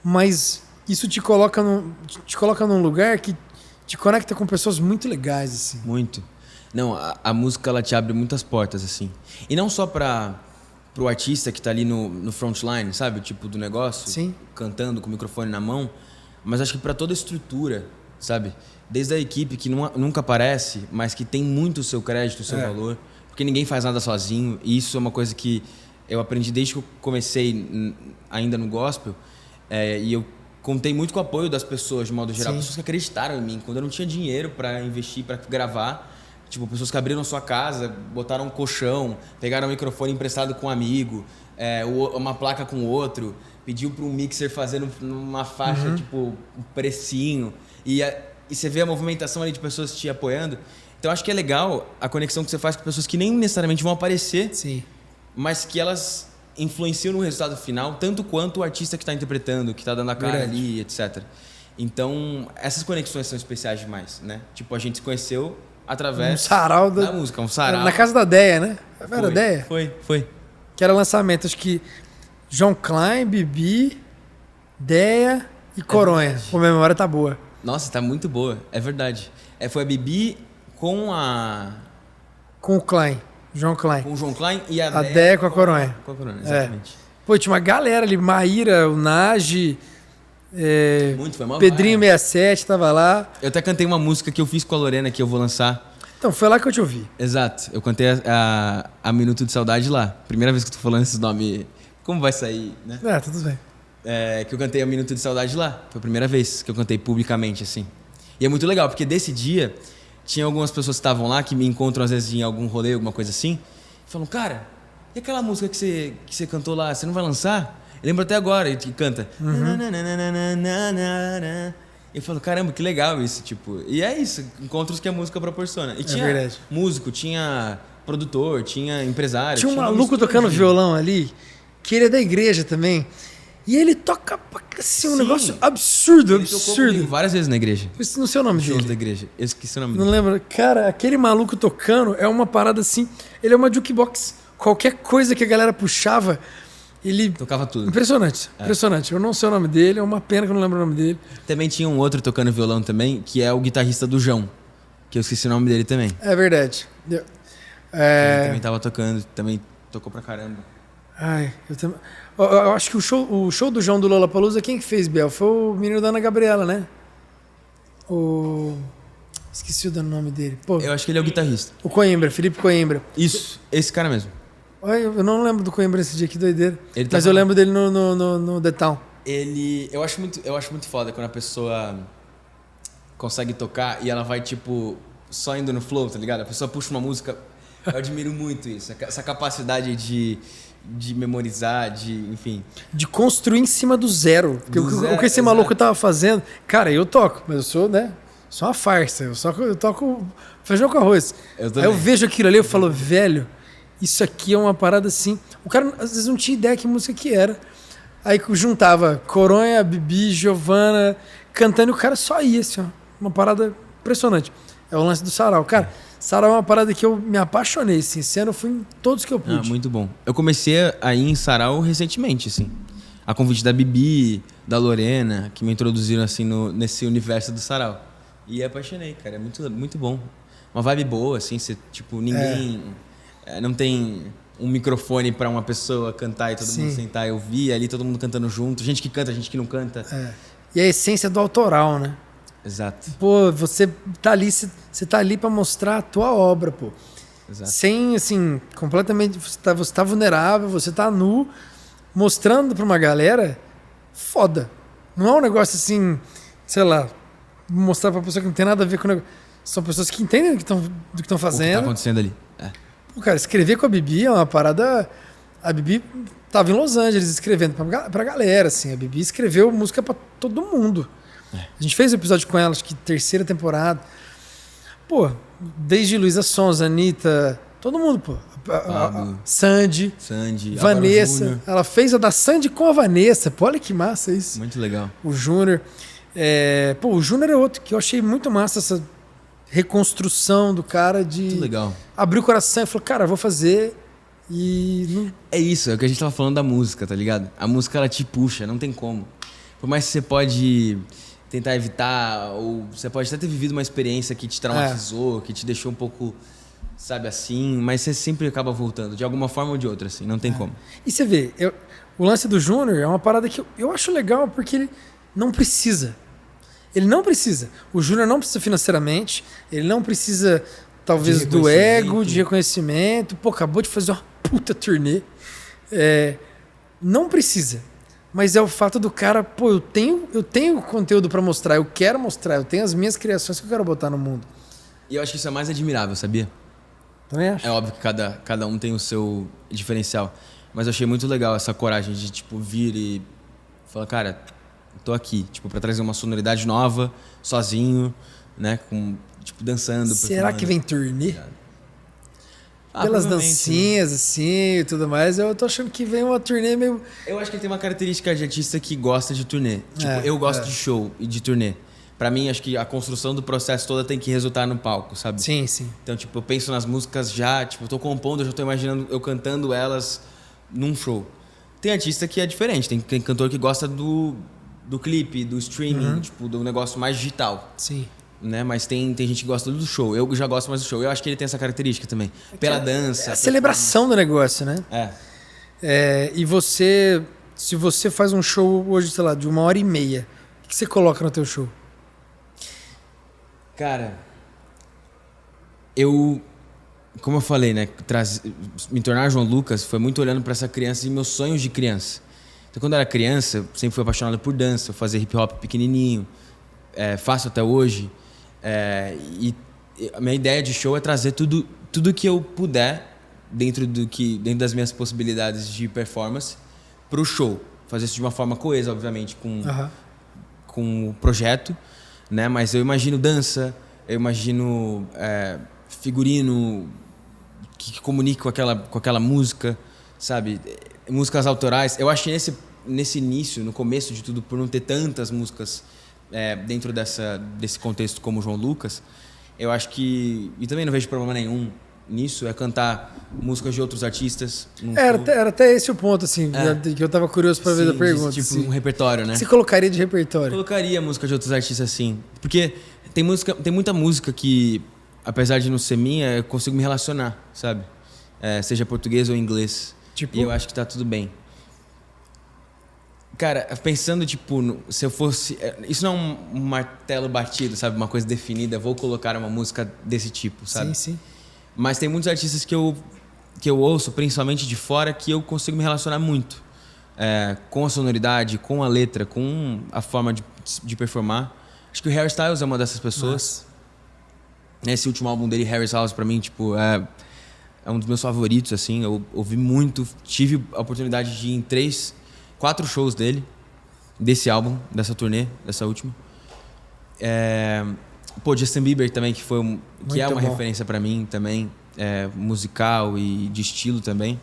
Mas isso te coloca num lugar que te conecta com pessoas muito legais, assim. Muito. Não, a música ela te abre muitas portas, assim. E não só pro artista que tá ali no frontline, sabe? Tipo, do negócio. Sim. Cantando com o microfone na mão. Mas acho que pra toda a estrutura, sabe? Desde a equipe que nunca aparece, mas que tem muito o seu crédito, o seu valor. Porque ninguém faz nada sozinho. E isso é uma coisa que eu aprendi desde que eu comecei ainda no gospel. E eu contei muito com o apoio das pessoas, de modo geral. Sim. Pessoas que acreditaram em mim. Quando eu não tinha dinheiro pra investir, pra gravar. Tipo, pessoas que abriram a sua casa, botaram um colchão, pegaram um microfone emprestado com um amigo, uma placa com outro, pediu para um mixer fazer uma faixa, tipo, um precinho. E você vê a movimentação ali de pessoas te apoiando. Então, acho que é legal a conexão que você faz com pessoas que nem necessariamente vão aparecer, sim, mas que elas influenciam no resultado final, tanto quanto o artista que está interpretando, que está dando a cara ali, etc. Então, essas conexões são especiais demais, né? Tipo, a gente se conheceu através sarau da música, um sarau. Na casa da Deia, né? Era a Deia? Foi. Que era lançamento, acho que João Klein, Bibi, Deia e Coronha. Pô, minha memória tá boa. Nossa, tá muito boa, é verdade. Foi a Bibi com o Klein, João Klein. Com o João Klein e a Deia com a Coronha. Com a Coronha, exatamente. Pô, tinha uma galera ali, Maíra, o Nage... Muito, foi mal. Pedrinho 67 tava lá. Eu até cantei uma música que eu fiz com a Lorena, que eu vou lançar. Então, foi lá que eu te ouvi. Exato. Eu cantei a Minuto de Saudade lá. Primeira vez que eu tô falando esses nomes. Como vai sair, né? Tudo bem. Que eu cantei a Minuto de Saudade lá. Foi a primeira vez que eu cantei publicamente, assim. E é muito legal, porque desse dia, tinha algumas pessoas que estavam lá, que me encontram às vezes em algum rolê, alguma coisa assim. E falam, cara, e aquela música que você cantou lá, você não vai lançar? Eu lembro até agora, que canta. Eu falo, caramba, que legal isso, tipo. E é isso, encontros que a música proporciona. E tinha músico, tinha produtor, tinha empresário. Tinha um maluco tocando violão ali, que ele é da igreja também. E ele toca assim, um negócio absurdo, ele tocou várias vezes na igreja. Eu não sei o nome dele. Da igreja. Eu esqueci o nome dele. Não lembro. Cara, aquele maluco tocando é uma parada assim. Ele é uma jukebox. Qualquer coisa que a galera puxava, ele... Tocava tudo. Impressionante, impressionante. Eu não sei o nome dele, é uma pena que eu não lembro o nome dele. Também tinha um outro tocando violão também, que é o guitarrista do João, que eu esqueci o nome dele também. É verdade. Ele também tava tocando, também tocou pra caramba. Eu acho que o show do João do Lollapalooza, quem que fez, Biel? Foi o menino da Ana Gabriela, né? Esqueci o nome dele. Pô, eu acho que ele é o guitarrista. O Coimbra, Felipe Coimbra. Isso, esse cara mesmo. Eu não lembro do Coimbra esse dia, que doideira. Mas eu lembro dele no The Town. Eu acho muito foda quando a pessoa consegue tocar e ela vai, tipo, só indo no flow, tá ligado? A pessoa puxa uma música. Eu admiro muito isso. Essa capacidade de memorizar, enfim. De construir em cima do zero. Porque o que esse maluco tava fazendo... Cara, eu toco, mas eu sou, né? Só uma farsa. Eu toco feijão com arroz. Aí eu vejo aquilo ali e falo, velho... Isso aqui é uma parada assim... O cara, às vezes, não tinha ideia que música que era. Aí juntava Coronha, Bibi, Giovana, cantando, e o cara só ia, assim, ó. Uma parada impressionante. É o lance do sarau. Cara, sarau é uma parada que eu me apaixonei, assim. Esse ano eu fui em todos que eu pude. Muito bom. Eu comecei a ir em sarau recentemente, assim. A convite da Bibi, da Lorena, que me introduziram, assim, nesse universo do sarau. E apaixonei, cara. É muito, muito bom. Uma vibe boa, assim. Você, tipo, ninguém... não tem um microfone pra uma pessoa cantar e todo mundo sentar e ouvir, ali todo mundo cantando junto, gente que canta, gente que não canta. E a essência do autoral, né? Exato. Pô, você tá ali pra mostrar a tua obra, pô. Exato. Sem, assim, completamente... Você tá vulnerável, você tá nu, mostrando pra uma galera, foda. Não é um negócio assim, sei lá, mostrar pra pessoa que não tem nada a ver com o negócio. São pessoas que entendem do que estão fazendo. O que tá acontecendo ali. Pô, cara, escrever com a Bibi é uma parada... A Bibi tava em Los Angeles escrevendo pra galera, assim. A Bibi escreveu música pra todo mundo. A gente fez um episódio com ela, acho que 3ª temporada. Pô, desde Luísa Sonza, Anitta, todo mundo, pô. Sandy, Álvaro Vanessa. Júnior. Ela fez a da Sandy com a Vanessa. Pô, olha que massa isso. Muito legal. O Júnior. O Júnior é outro que eu achei muito massa, essa reconstrução do cara de Muito legal. abrir o coração e falar, cara, vou fazer e... Não... É isso, é o que a gente tava falando da música, tá ligado? A música, ela te puxa, não tem como. Por mais que você pode tentar evitar, ou você pode até ter vivido uma experiência que te traumatizou, que te deixou um pouco, sabe, assim, mas você sempre acaba voltando, de alguma forma ou de outra, assim, não tem como. E você vê, o lance do Júnior é uma parada que eu acho legal porque ele não precisa. Ele não precisa. O Júnior não precisa financeiramente, ele não precisa, talvez, do ego, de reconhecimento. Pô, acabou de fazer uma puta turnê. Não precisa. Mas é o fato do cara, pô, eu tenho conteúdo pra mostrar, eu quero mostrar, eu tenho as minhas criações que eu quero botar no mundo. E eu acho que isso é mais admirável, sabia? Também acho. É óbvio que cada um tem o seu diferencial. Mas eu achei muito legal essa coragem de, tipo, vir e falar, cara, tô aqui, tipo, pra trazer uma sonoridade nova, sozinho, né? Com, tipo, dançando. Será que vem turnê? Pelas provavelmente, dancinhas, assim, e tudo mais, eu tô achando que vem uma turnê meio... Eu acho que ele tem uma característica de artista que gosta de turnê. Tipo, eu gosto de show e de turnê. Pra mim, acho que a construção do processo toda tem que resultar no palco, sabe? Sim, sim. Então, tipo, eu penso nas músicas já, tipo, eu tô compondo, eu já tô imaginando eu cantando elas num show. Tem artista que é diferente, tem cantor que gosta do clipe, do streaming, tipo, do negócio mais digital. Sim. Né? Mas tem gente que gosta do show. Eu já gosto mais do show. Eu acho que ele tem essa característica também. Pela dança. É a celebração do negócio, né? E você... Se você faz um show hoje, sei lá, de 1h30, o que você coloca no teu show? Cara... Como eu falei, né? Me tornar João Lucas foi muito olhando pra essa criança e meus sonhos de criança. Então, quando eu era criança, eu sempre fui apaixonado por dança. Eu fazia hip hop pequenininho. Faço até hoje. E a minha ideia de show é trazer tudo que eu puder dentro das minhas possibilidades de performance pro show. Fazer isso de uma forma coesa, obviamente, com o projeto, né? Mas eu imagino dança, eu imagino figurino que comunique com aquela música, sabe? Músicas autorais. Eu acho que nesse início, no começo de tudo, por não ter tantas músicas dentro desse contexto como João Lucas, eu acho que... E também não vejo problema nenhum nisso, cantar músicas de outros artistas. Era até esse o ponto, assim, que eu tava curioso pra ver a pergunta. Tipo assim. Um repertório, né? Você colocaria de repertório? Colocaria música de outros artistas, sim. Porque tem muita música que, apesar de não ser minha, eu consigo me relacionar, sabe? Seja português ou inglês. Tipo? E eu acho que tá tudo bem. Cara, pensando, tipo, se eu fosse... Isso não é um martelo batido, sabe? Uma coisa definida. Vou colocar uma música desse tipo, sabe? Sim, sim. Mas tem muitos artistas que eu ouço, principalmente de fora, que eu consigo me relacionar muito. Com a sonoridade, com a letra, com a forma de performar. Acho que o Harry Styles é uma dessas pessoas. Nossa. Esse último álbum dele, Harry Styles, pra mim, tipo, é um dos meus favoritos, assim. Eu ouvi muito. Tive a oportunidade de ir em 4 shows dele, desse álbum, dessa turnê, dessa última. Justin Bieber também, que é uma referência pra mim também, musical e de estilo também.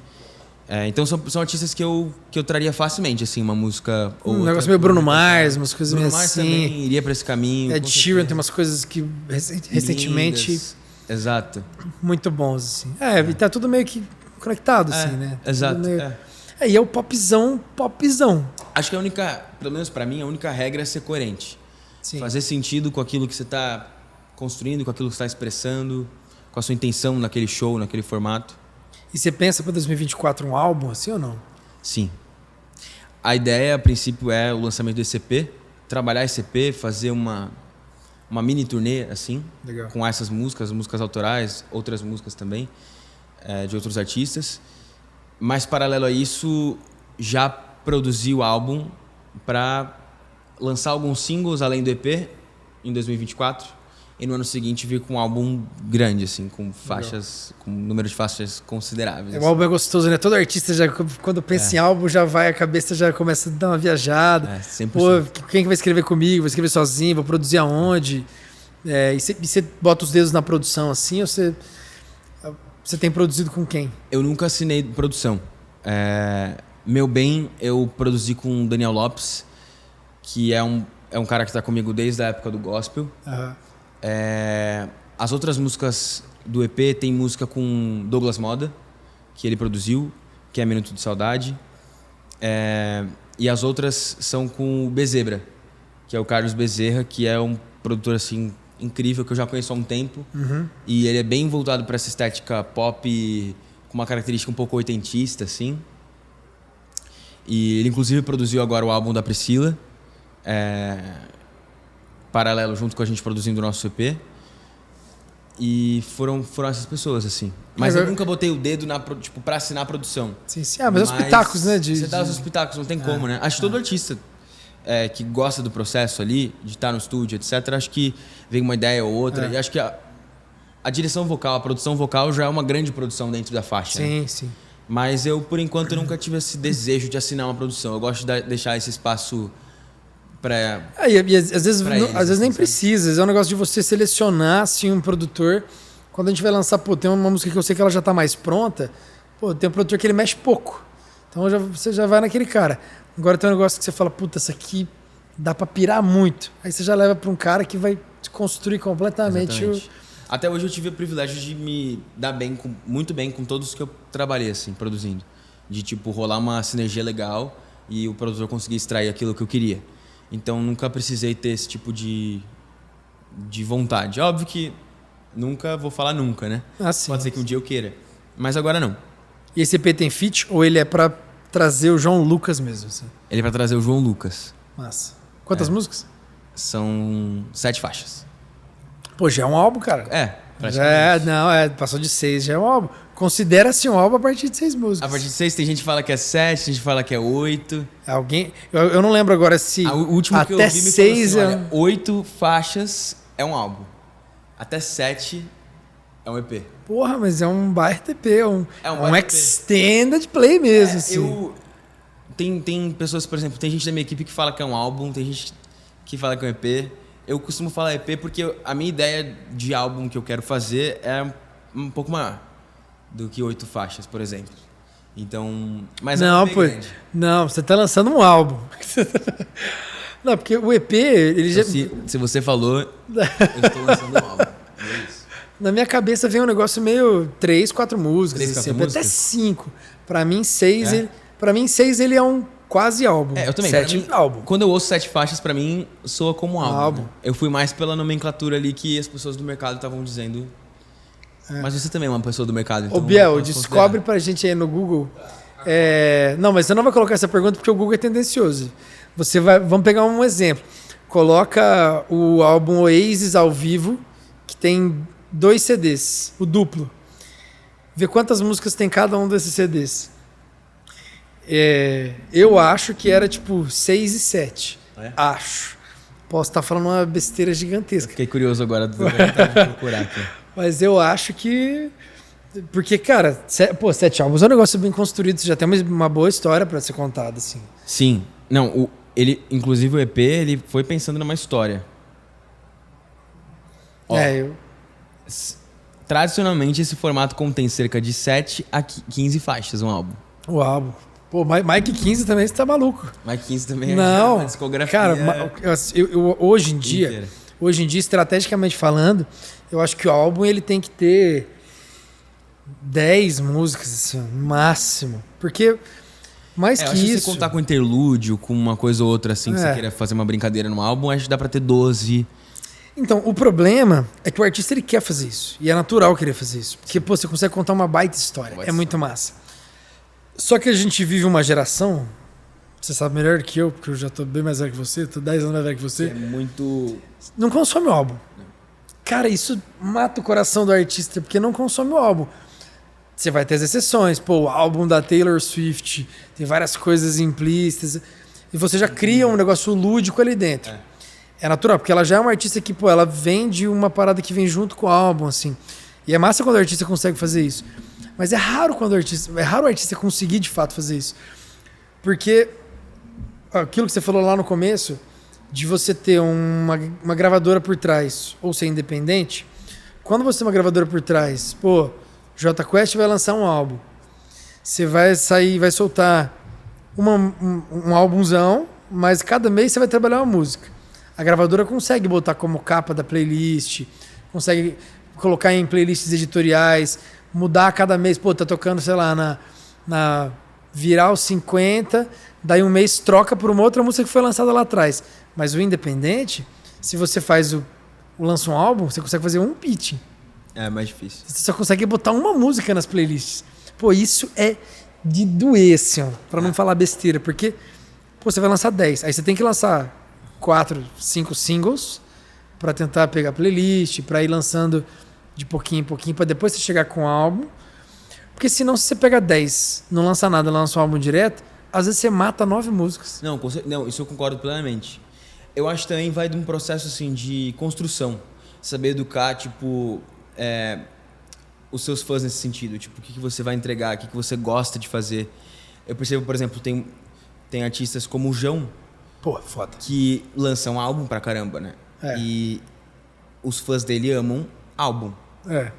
Então são artistas que eu traria facilmente, assim, uma música ou outra. Um negócio meio Bruno Mars, umas coisas meio Bruno Mars assim. também iria pra esse caminho. Ed Sheeran tem umas coisas que recentemente... Lindas. Exato. Muito bons, assim. E tá tudo meio que conectado, assim, né? Tá exato. Meio... E é o popzão. Acho que pelo menos pra mim, a única regra é ser coerente. Sim. Fazer sentido com aquilo que você tá construindo, com aquilo que você tá expressando, com a sua intenção naquele show, naquele formato. E você pensa pra 2024 um álbum, assim ou não? Sim. A ideia, a princípio, é o lançamento desse EP, trabalhar esse EP, fazer uma mini turnê, assim, legal, com essas músicas autorais, outras músicas também, de outros artistas. Mas, paralelo a isso, já produzi o álbum para lançar alguns singles além do EP em 2024 e no ano seguinte vir com um álbum grande, assim, com faixas, com um número de faixas consideráveis. O álbum é gostoso, né? Todo artista, quando pensa em álbum, a cabeça já começa a dar uma viajada. 100%. Pô, quem que vai escrever comigo? Vou escrever sozinho? Vou produzir aonde? E você bota os dedos na produção assim, ou você Você tem produzido com quem? Eu nunca assinei produção. Meu Bem, eu produzi com o Daniel Lopes, que é um cara que tá comigo desde a época do gospel. Uhum. As outras músicas do EP tem música com Douglas Moda, que ele produziu, que é Minuto de Saudade. E as outras são com o Bezebra, que é o Carlos Bezerra, que é um produtor assim incrível, que eu já conheço há um tempo. Uhum. E ele é bem voltado para essa estética pop, com uma característica um pouco oitentista, assim. E ele inclusive produziu agora o álbum da Priscila, paralelo junto com a gente produzindo o nosso EP. E foram essas pessoas, assim. Mas eu nunca botei o dedo pra assinar a produção. Sim, sim. Mas os pitacos, né? Você dá os pitacos, não tem como, né? Acho que todo artista que gosta do processo ali, de estar no estúdio, etc., acho que vem uma ideia ou outra. E acho que a direção vocal, a produção vocal já é uma grande produção dentro da faixa. Sim, né? sim. Mas eu, por enquanto, nunca tive esse desejo de assinar uma produção. Eu gosto de deixar esse espaço pra... E às vezes, às vezes nem precisa. É um negócio de você selecionar assim, um produtor. Quando a gente vai lançar, tem uma música que eu sei que ela já tá mais pronta. Tem um produtor que ele mexe pouco. Então você já vai naquele cara. Agora tem um negócio que você fala, puta, isso aqui dá pra pirar muito. Aí você já leva pra um cara que vai construir completamente Até hoje eu tive o privilégio de me dar muito bem com todos que eu trabalhei, assim, produzindo. De, rolar uma sinergia legal e o produtor conseguir extrair aquilo que eu queria. Então, nunca precisei ter esse tipo de vontade. Óbvio que nunca vou falar nunca, né? Sim. Pode ser que um dia eu queira. Mas agora não. E esse EP tem feat ou ele é pra trazer o João Lucas mesmo? Assim? Ele é pra trazer o João Lucas. Massa. Quantas músicas? São 7 faixas. Pô, já é um álbum, cara. Praticamente. Passou de 6, já é um álbum. Considera-se um álbum a partir de 6 músicas. A partir de 6 tem gente que fala que é 7, tem gente que fala que é 8. Eu não lembro agora se o último até que eu vi me 6 falou assim, olha, 8 faixas é um álbum. Até 7 é um EP. Porra, mas é um baita EP, um EP. extended play mesmo. Assim. Tem pessoas, por exemplo, tem gente da minha equipe que fala que é um álbum, tem gente que fala que é um EP. Eu costumo falar EP porque a minha ideia de álbum que eu quero fazer é um pouco maior do que 8 faixas, por exemplo. Então, mas não, pô, não, você tá lançando um álbum. Não, porque o EP, ele já... Se você falou, eu estou lançando um álbum. É isso. Na minha cabeça vem um negócio meio 3, 4 músicas, 3, 4 assim, músicas? até 5. Pra mim, 6 ele é um quase álbum. Eu também. 7 álbum. Quando eu ouço 7 faixas, pra mim, soa como um álbum. Né? Eu fui mais pela nomenclatura ali que as pessoas do mercado estavam dizendo. Mas você também é uma pessoa do mercado. Então Ô, Biel, descobre pra gente aí no Google. Não, mas você não vai colocar essa pergunta porque o Google é tendencioso. Vamos pegar um exemplo. Coloca o álbum Oasis ao vivo, que tem 2 CDs, o duplo. Vê quantas músicas tem cada um desses CDs. Eu acho que era 6 e 7. Acho. Posso estar falando uma besteira gigantesca. Fiquei curioso agora de procurar aqui. Mas eu acho que... Porque, cara, 7 álbuns é um negócio bem construído. Você já tem uma boa história pra ser contada, assim. Sim. Não, inclusive o EP, ele foi pensando numa história. Tradicionalmente, esse formato contém cerca de 7 a 15 faixas, um álbum. O álbum. Pô, Mike 15 também, você tá maluco. Mike 15 também não, uma discografia. Cara, hoje em dia, estrategicamente falando, eu acho que o álbum ele tem que ter 10 músicas, assim, no máximo. Porque mais que acho que isso... se contar com interlúdio, com uma coisa ou outra assim, que você queira fazer uma brincadeira no álbum, acho que dá pra ter 12. Então, o problema é que o artista ele quer fazer isso. E é natural querer fazer isso. Porque, você consegue contar uma baita história. É muito massa. Só que a gente vive uma geração, você sabe melhor que eu, porque eu já tô bem mais velho que você, tô 10 anos mais velho que você. É muito... Não consome o álbum. Cara, isso mata o coração do artista, porque não consome o álbum. Você vai ter as exceções. O álbum da Taylor Swift tem várias coisas implícitas. E você já cria um negócio lúdico ali dentro. É natural, porque ela já é uma artista que, ela vende uma parada que vem junto com o álbum, assim. E é massa quando o artista consegue fazer isso. Mas é raro o artista conseguir de fato fazer isso. Porque aquilo que você falou lá no começo, de você ter uma gravadora por trás ou ser independente, quando você tem uma gravadora por trás, Jota Quest vai lançar um álbum. Você vai soltar um álbumzão, mas cada mês você vai trabalhar uma música. A gravadora consegue botar como capa da playlist, consegue colocar em playlists editoriais, mudar a cada mês. Pô, tá tocando, sei lá, na Viral 50, daí um mês troca por uma outra música que foi lançada lá atrás. Mas o independente, se você lança um álbum, você consegue fazer um pitch. É mais difícil. Você só consegue botar uma música nas playlists. Pô, isso é de doer, assim, ó, pra não falar besteira, porque pô, você vai lançar 10, aí você tem que lançar 4, 5 singles pra tentar pegar playlist, pra ir lançando de pouquinho em pouquinho, pra depois você chegar com o álbum. Porque senão, se você pega 10, não lança nada, lança um álbum direto, às vezes você mata 9 músicas. Não, isso eu concordo plenamente. Eu acho que também vai de um processo assim de construção. Saber educar, tipo, os seus fãs nesse sentido. Tipo, o que você vai entregar, o que você gosta de fazer. Eu percebo, por exemplo, tem artistas como o João. Pô, foda. Que lançam álbum pra caramba, né? É. E os fãs dele amam álbum.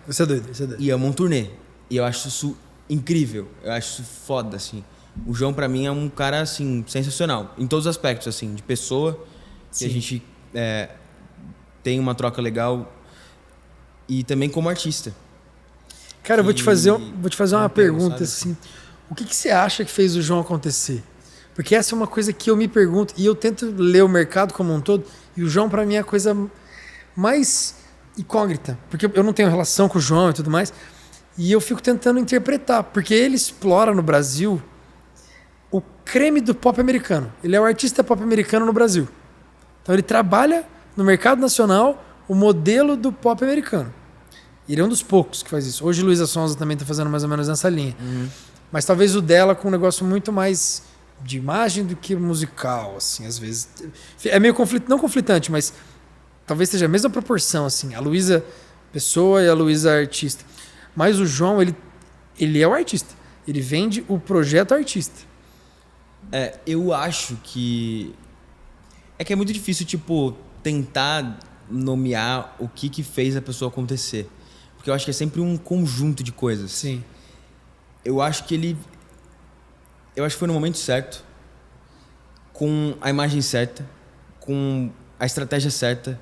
Isso é doido. E amam turnê. E eu acho isso incrível. Eu acho isso foda, assim. O João, pra mim, é um cara, assim, sensacional. Em todos os aspectos, assim. De pessoa, Sim. que a gente tem uma troca legal. E também como artista. Cara, eu vou te fazer uma pergunta, sabe? assim. O que você acha que fez o João acontecer? Porque essa é uma coisa que eu me pergunto, e eu tento ler o mercado como um todo, e o João, pra mim, é a coisa mais incógnita. Porque eu não tenho relação com o João e tudo mais, e eu fico tentando interpretar, porque ele explora no Brasil o creme do pop americano. Ele é o artista pop americano no Brasil. Então ele trabalha no mercado nacional o modelo do pop americano. Ele é um dos poucos que faz isso. Hoje Luísa Sonza também está fazendo mais ou menos nessa linha. Uhum. Mas talvez o dela com um negócio muito mais de imagem do que musical, assim, às vezes. É meio não conflitante, mas talvez seja a mesma proporção, assim. A Luísa pessoa e a Luísa artista. Mas o João, ele é o artista. Ele vende o projeto artista. Eu acho que... É que é muito difícil, tipo, tentar nomear o que fez a pessoa acontecer. Porque eu acho que é sempre um conjunto de coisas. Sim. Eu acho que foi no momento certo, com a imagem certa, com a estratégia certa,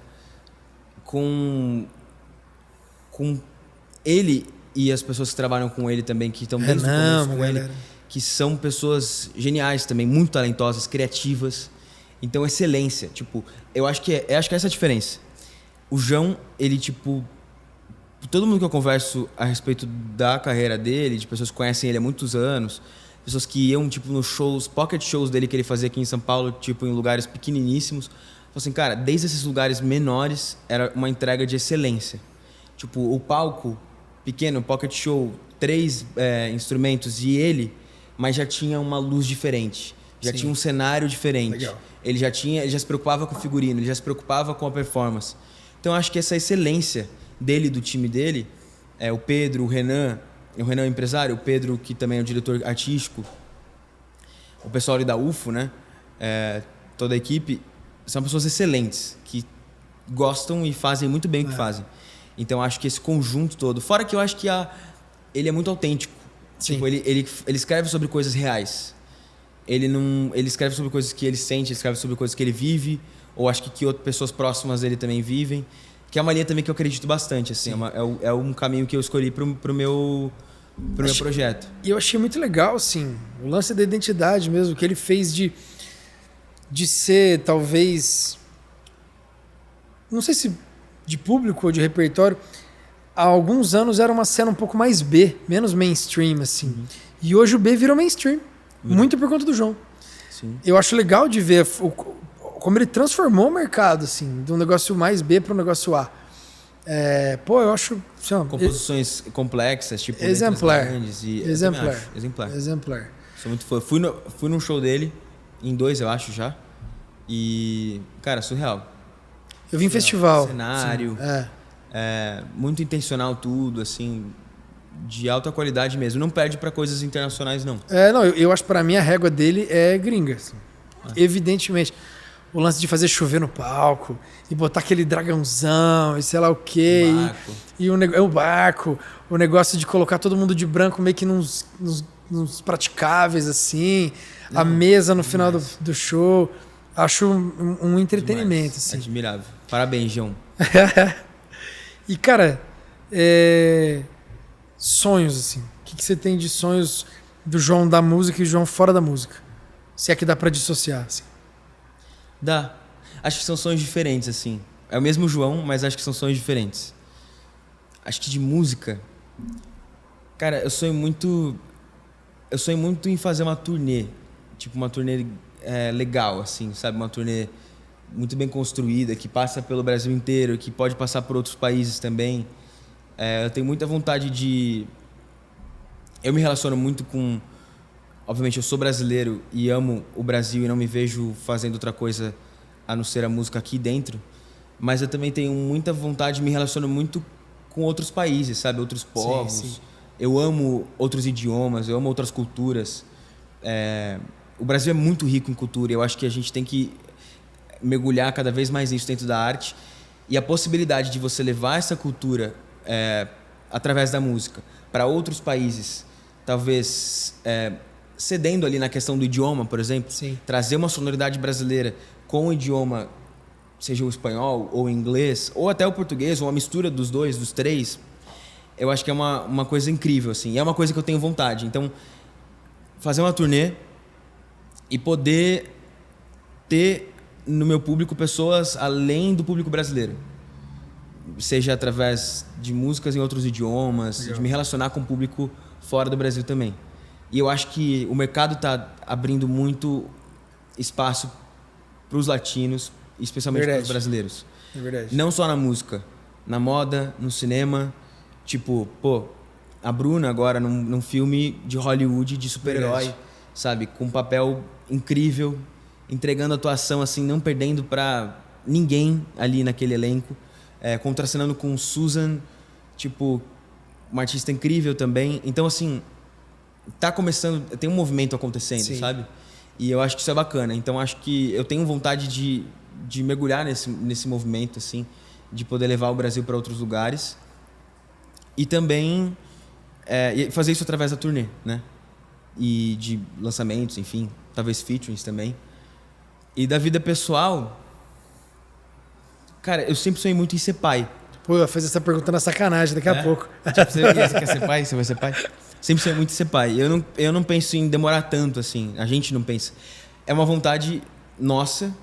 com ele e as pessoas que trabalham com ele também, que estão desde o começo com ele, que são pessoas geniais também, muito talentosas, criativas. Então, excelência. Tipo, eu acho que essa é a diferença. O João, ele, tipo... Todo mundo que eu converso a respeito da carreira dele, de pessoas que conhecem ele há muitos anos, pessoas que iam, tipo, nos shows, pocket shows dele que ele fazia aqui em São Paulo, tipo, em lugares pequeniníssimos. Falam assim, cara, desde esses lugares menores, era uma entrega de excelência. Tipo, o palco pequeno, pocket show, 3 instrumentos e ele, mas já tinha uma luz diferente. Já tinha um cenário diferente. Legal. Ele já se preocupava com o figurino, ele já se preocupava com a performance. Então, eu acho que essa excelência dele, do time dele, o Pedro, o Renan é o empresário, o Pedro, que também é o diretor artístico, o pessoal ali da UFO, né? Toda a equipe, são pessoas excelentes, que gostam e fazem muito bem o que fazem. Então, acho que esse conjunto todo... Fora que eu acho que ele é muito autêntico. Sim. Tipo, ele escreve sobre coisas reais. Ele escreve sobre coisas que ele sente, ele escreve sobre coisas que ele vive, ou acho que outras pessoas próximas dele também vivem. Que é uma linha também que eu acredito bastante, assim. É um caminho que eu escolhi pro meu projeto. E eu achei muito legal, assim, o lance da identidade mesmo, que ele fez de ser, talvez... Não sei se de público ou de repertório. Há alguns anos era uma cena um pouco mais B, menos mainstream, assim. Uhum. E hoje o B virou mainstream. Muito por conta do João. Sim. Eu acho legal de ver como ele transformou o mercado, assim, de um negócio mais B para um negócio A. Eu acho... Composições complexas, tipo... Exemplar. Grandes Exemplar. Sou muito fã. Fui num show dele, em 2, eu acho, já. E, cara, surreal. Eu vi em festival. Cenário. Muito intencional tudo, assim... De alta qualidade mesmo. Não perde para coisas internacionais, não. Eu acho que para mim a régua dele é gringa. Assim. Evidentemente. o lance de fazer chover no palco e botar aquele dragãozão e sei lá o quê. O barco, o negócio de colocar todo mundo de branco meio que nos praticáveis, assim. A mesa no final do show. Acho um entretenimento, assim. Admirável. Parabéns, João. E, cara, sonhos, assim. O que você tem de sonhos do João da música e João fora da música? Se é que dá pra dissociar, assim. Dá. Acho que são sonhos diferentes, assim. É o mesmo João, mas acho que são sonhos diferentes. Acho que de música... Cara, eu sonho muito em fazer uma turnê. Tipo, uma turnê legal, assim, sabe? Uma turnê muito bem construída, que passa pelo Brasil inteiro, que pode passar por outros países também. Eu tenho muita vontade de... Eu me relaciono muito com... Obviamente, eu sou brasileiro e amo o Brasil e não me vejo fazendo outra coisa a não ser a música aqui dentro. Mas eu também tenho muita vontade, me relaciono muito com outros países, sabe? Outros povos. Sim. Eu amo outros idiomas, eu amo outras culturas. O Brasil é muito rico em cultura e eu acho que a gente tem que mergulhar cada vez mais nisso dentro da arte. E a possibilidade de você levar essa cultura através da música para outros países, talvez cedendo ali na questão do idioma, por exemplo. Sim. Trazer uma sonoridade brasileira com o idioma, seja o espanhol ou o inglês, ou até o português, ou uma mistura dos dois, dos três, eu acho que é uma coisa incrível, assim. E é uma coisa que eu tenho vontade. Então, fazer uma turnê e poder ter no meu público pessoas além do público brasileiro. Seja através de músicas em outros idiomas, de me relacionar com o público fora do Brasil também. E eu acho que o mercado está abrindo muito espaço para os latinos, especialmente para os brasileiros. É verdade. Não só na música, na moda, no cinema. Tipo, a Bruna agora num filme de Hollywood de super-herói, sabe? Com um papel incrível, entregando atuação assim, não perdendo para ninguém ali naquele elenco. Contracenando com Susan, tipo, uma artista incrível também. Então, assim, tá começando, tem um movimento acontecendo, Sim. sabe? E eu acho que isso é bacana. Então, acho que eu tenho vontade de mergulhar nesse movimento, assim, de poder levar o Brasil para outros lugares. E também fazer isso através da turnê, né? E de lançamentos, enfim, talvez featurings também. E da vida pessoal, cara, eu sempre sonhei muito em ser pai. Pô, eu vou fazer essa pergunta na sacanagem daqui a pouco. Tipo, você quer ser pai? Você vai ser pai? Sempre sonhei muito em ser pai. Eu não penso em demorar tanto, assim. A gente não pensa. É uma vontade nossa,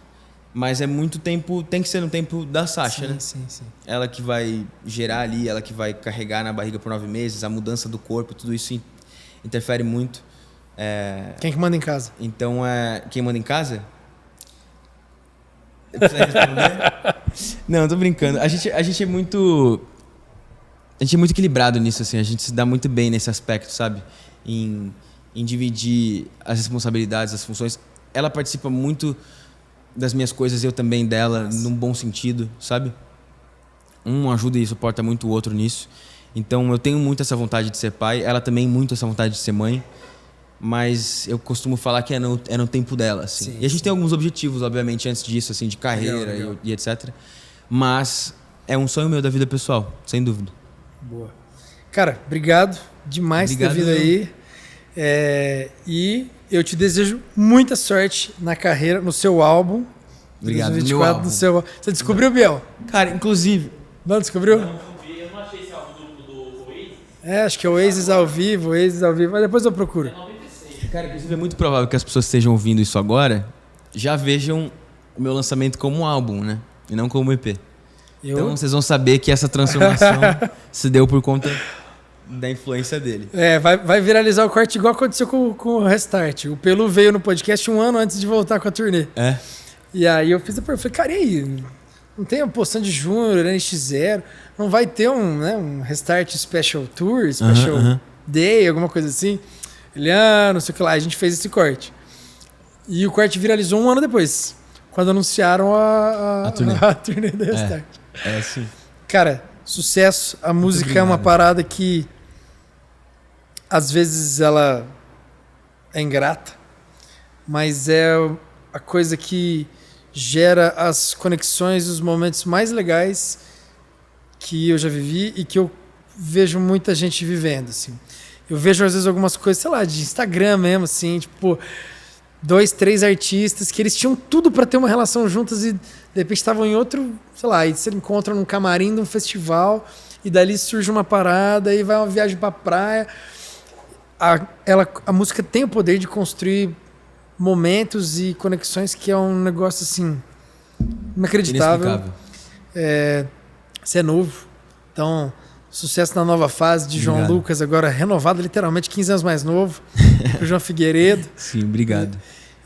mas é muito tempo... Tem que ser no tempo da Sasha, sim, né? Sim. Ela que vai gerar ali, ela que vai carregar na barriga por 9 meses, a mudança do corpo, tudo isso interfere muito. Quem que manda em casa? Então, quem manda em casa? Precisa responder? Não, tô brincando. A gente é muito equilibrado nisso, assim. A gente se dá muito bem nesse aspecto, sabe? Em dividir as responsabilidades, as funções. Ela participa muito das minhas coisas, eu também dela, num bom sentido, sabe? Um ajuda e suporta muito o outro nisso. Então, eu tenho muito essa vontade de ser pai. Ela também muito essa vontade de ser mãe. Mas eu costumo falar que é no tempo dela, assim. Sim, e a gente tem alguns objetivos, obviamente, antes disso, assim, de carreira legal. E etc. Mas é um sonho meu da vida pessoal, sem dúvida. Boa. Cara, obrigado demais por ter vindo aí. E eu te desejo muita sorte na carreira, no seu álbum. Obrigado, 2024, no seu álbum. Você descobriu, Biel? Cara, inclusive... Não descobriu? Eu não achei esse álbum do Oasis. Acho que é o Oasis ao vivo, mas depois eu procuro. Cara, inclusive é muito provável que as pessoas que estejam ouvindo isso agora já vejam o meu lançamento como um álbum, né? E não como EP. Então vocês vão saber que essa transformação se deu por conta da influência dele. Vai viralizar o corte igual aconteceu com o Restart. O Pelu veio no podcast 1 ano antes de voltar com a turnê. E aí eu fiz a pergunta, falei, cara, e aí? Não tem a postão de Júnior, NX0, não vai ter um Restart Special Tour, Special Day, alguma coisa assim? Ele, não sei o que lá, a gente fez esse corte. E o corte viralizou 1 ano depois, quando anunciaram a turnê do Restart. Sim. Cara, sucesso. A música é uma parada que às vezes ela é ingrata, mas é a coisa que gera as conexões, os momentos mais legais que eu já vivi e que eu vejo muita gente vivendo, assim. Eu vejo, às vezes, algumas coisas, sei lá, de Instagram mesmo, assim, tipo, 2, 3 artistas que eles tinham tudo pra ter uma relação juntas e, de repente, estavam em outro, sei lá, e se encontram num camarim de um festival e dali surge uma parada e vai uma viagem pra praia. A música tem o poder de construir momentos e conexões que é um negócio, assim, inacreditável. Inexplicável. Você é novo, então sucesso na nova fase de João Obrigado. Lucas, agora renovado, literalmente 15 anos mais novo, o João Figueiredo. Sim, obrigado.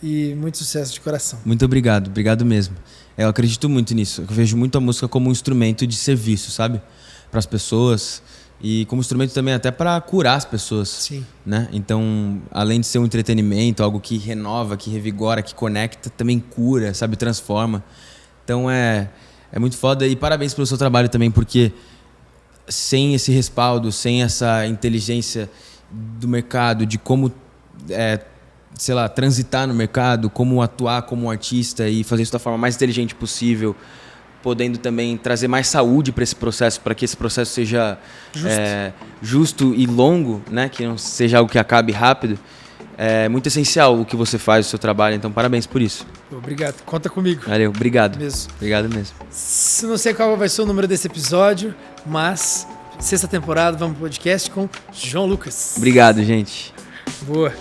E muito sucesso de coração. Muito obrigado, obrigado mesmo. Eu acredito muito nisso. Eu vejo muito a música como um instrumento de serviço, sabe? Para as pessoas e como instrumento também até para curar as pessoas. Sim. Né? Então, além de ser um entretenimento, algo que renova, que revigora, que conecta, também cura, sabe? Transforma. Então é muito foda e parabéns pelo seu trabalho também, porque sem esse respaldo, sem essa inteligência do mercado, de como, sei lá, transitar no mercado, como atuar como um artista e fazer isso da forma mais inteligente possível, podendo também trazer mais saúde para esse processo, para que esse processo seja justo e longo, né? Que não seja algo que acabe rápido. É muito essencial o que você faz, o seu trabalho, então parabéns por isso. Obrigado, conta comigo. Valeu, obrigado. Mesmo. Obrigado mesmo. Não sei qual vai ser o número desse episódio, mas 6ª temporada, vamos pro podcast com João Lucas. Obrigado, gente. Boa.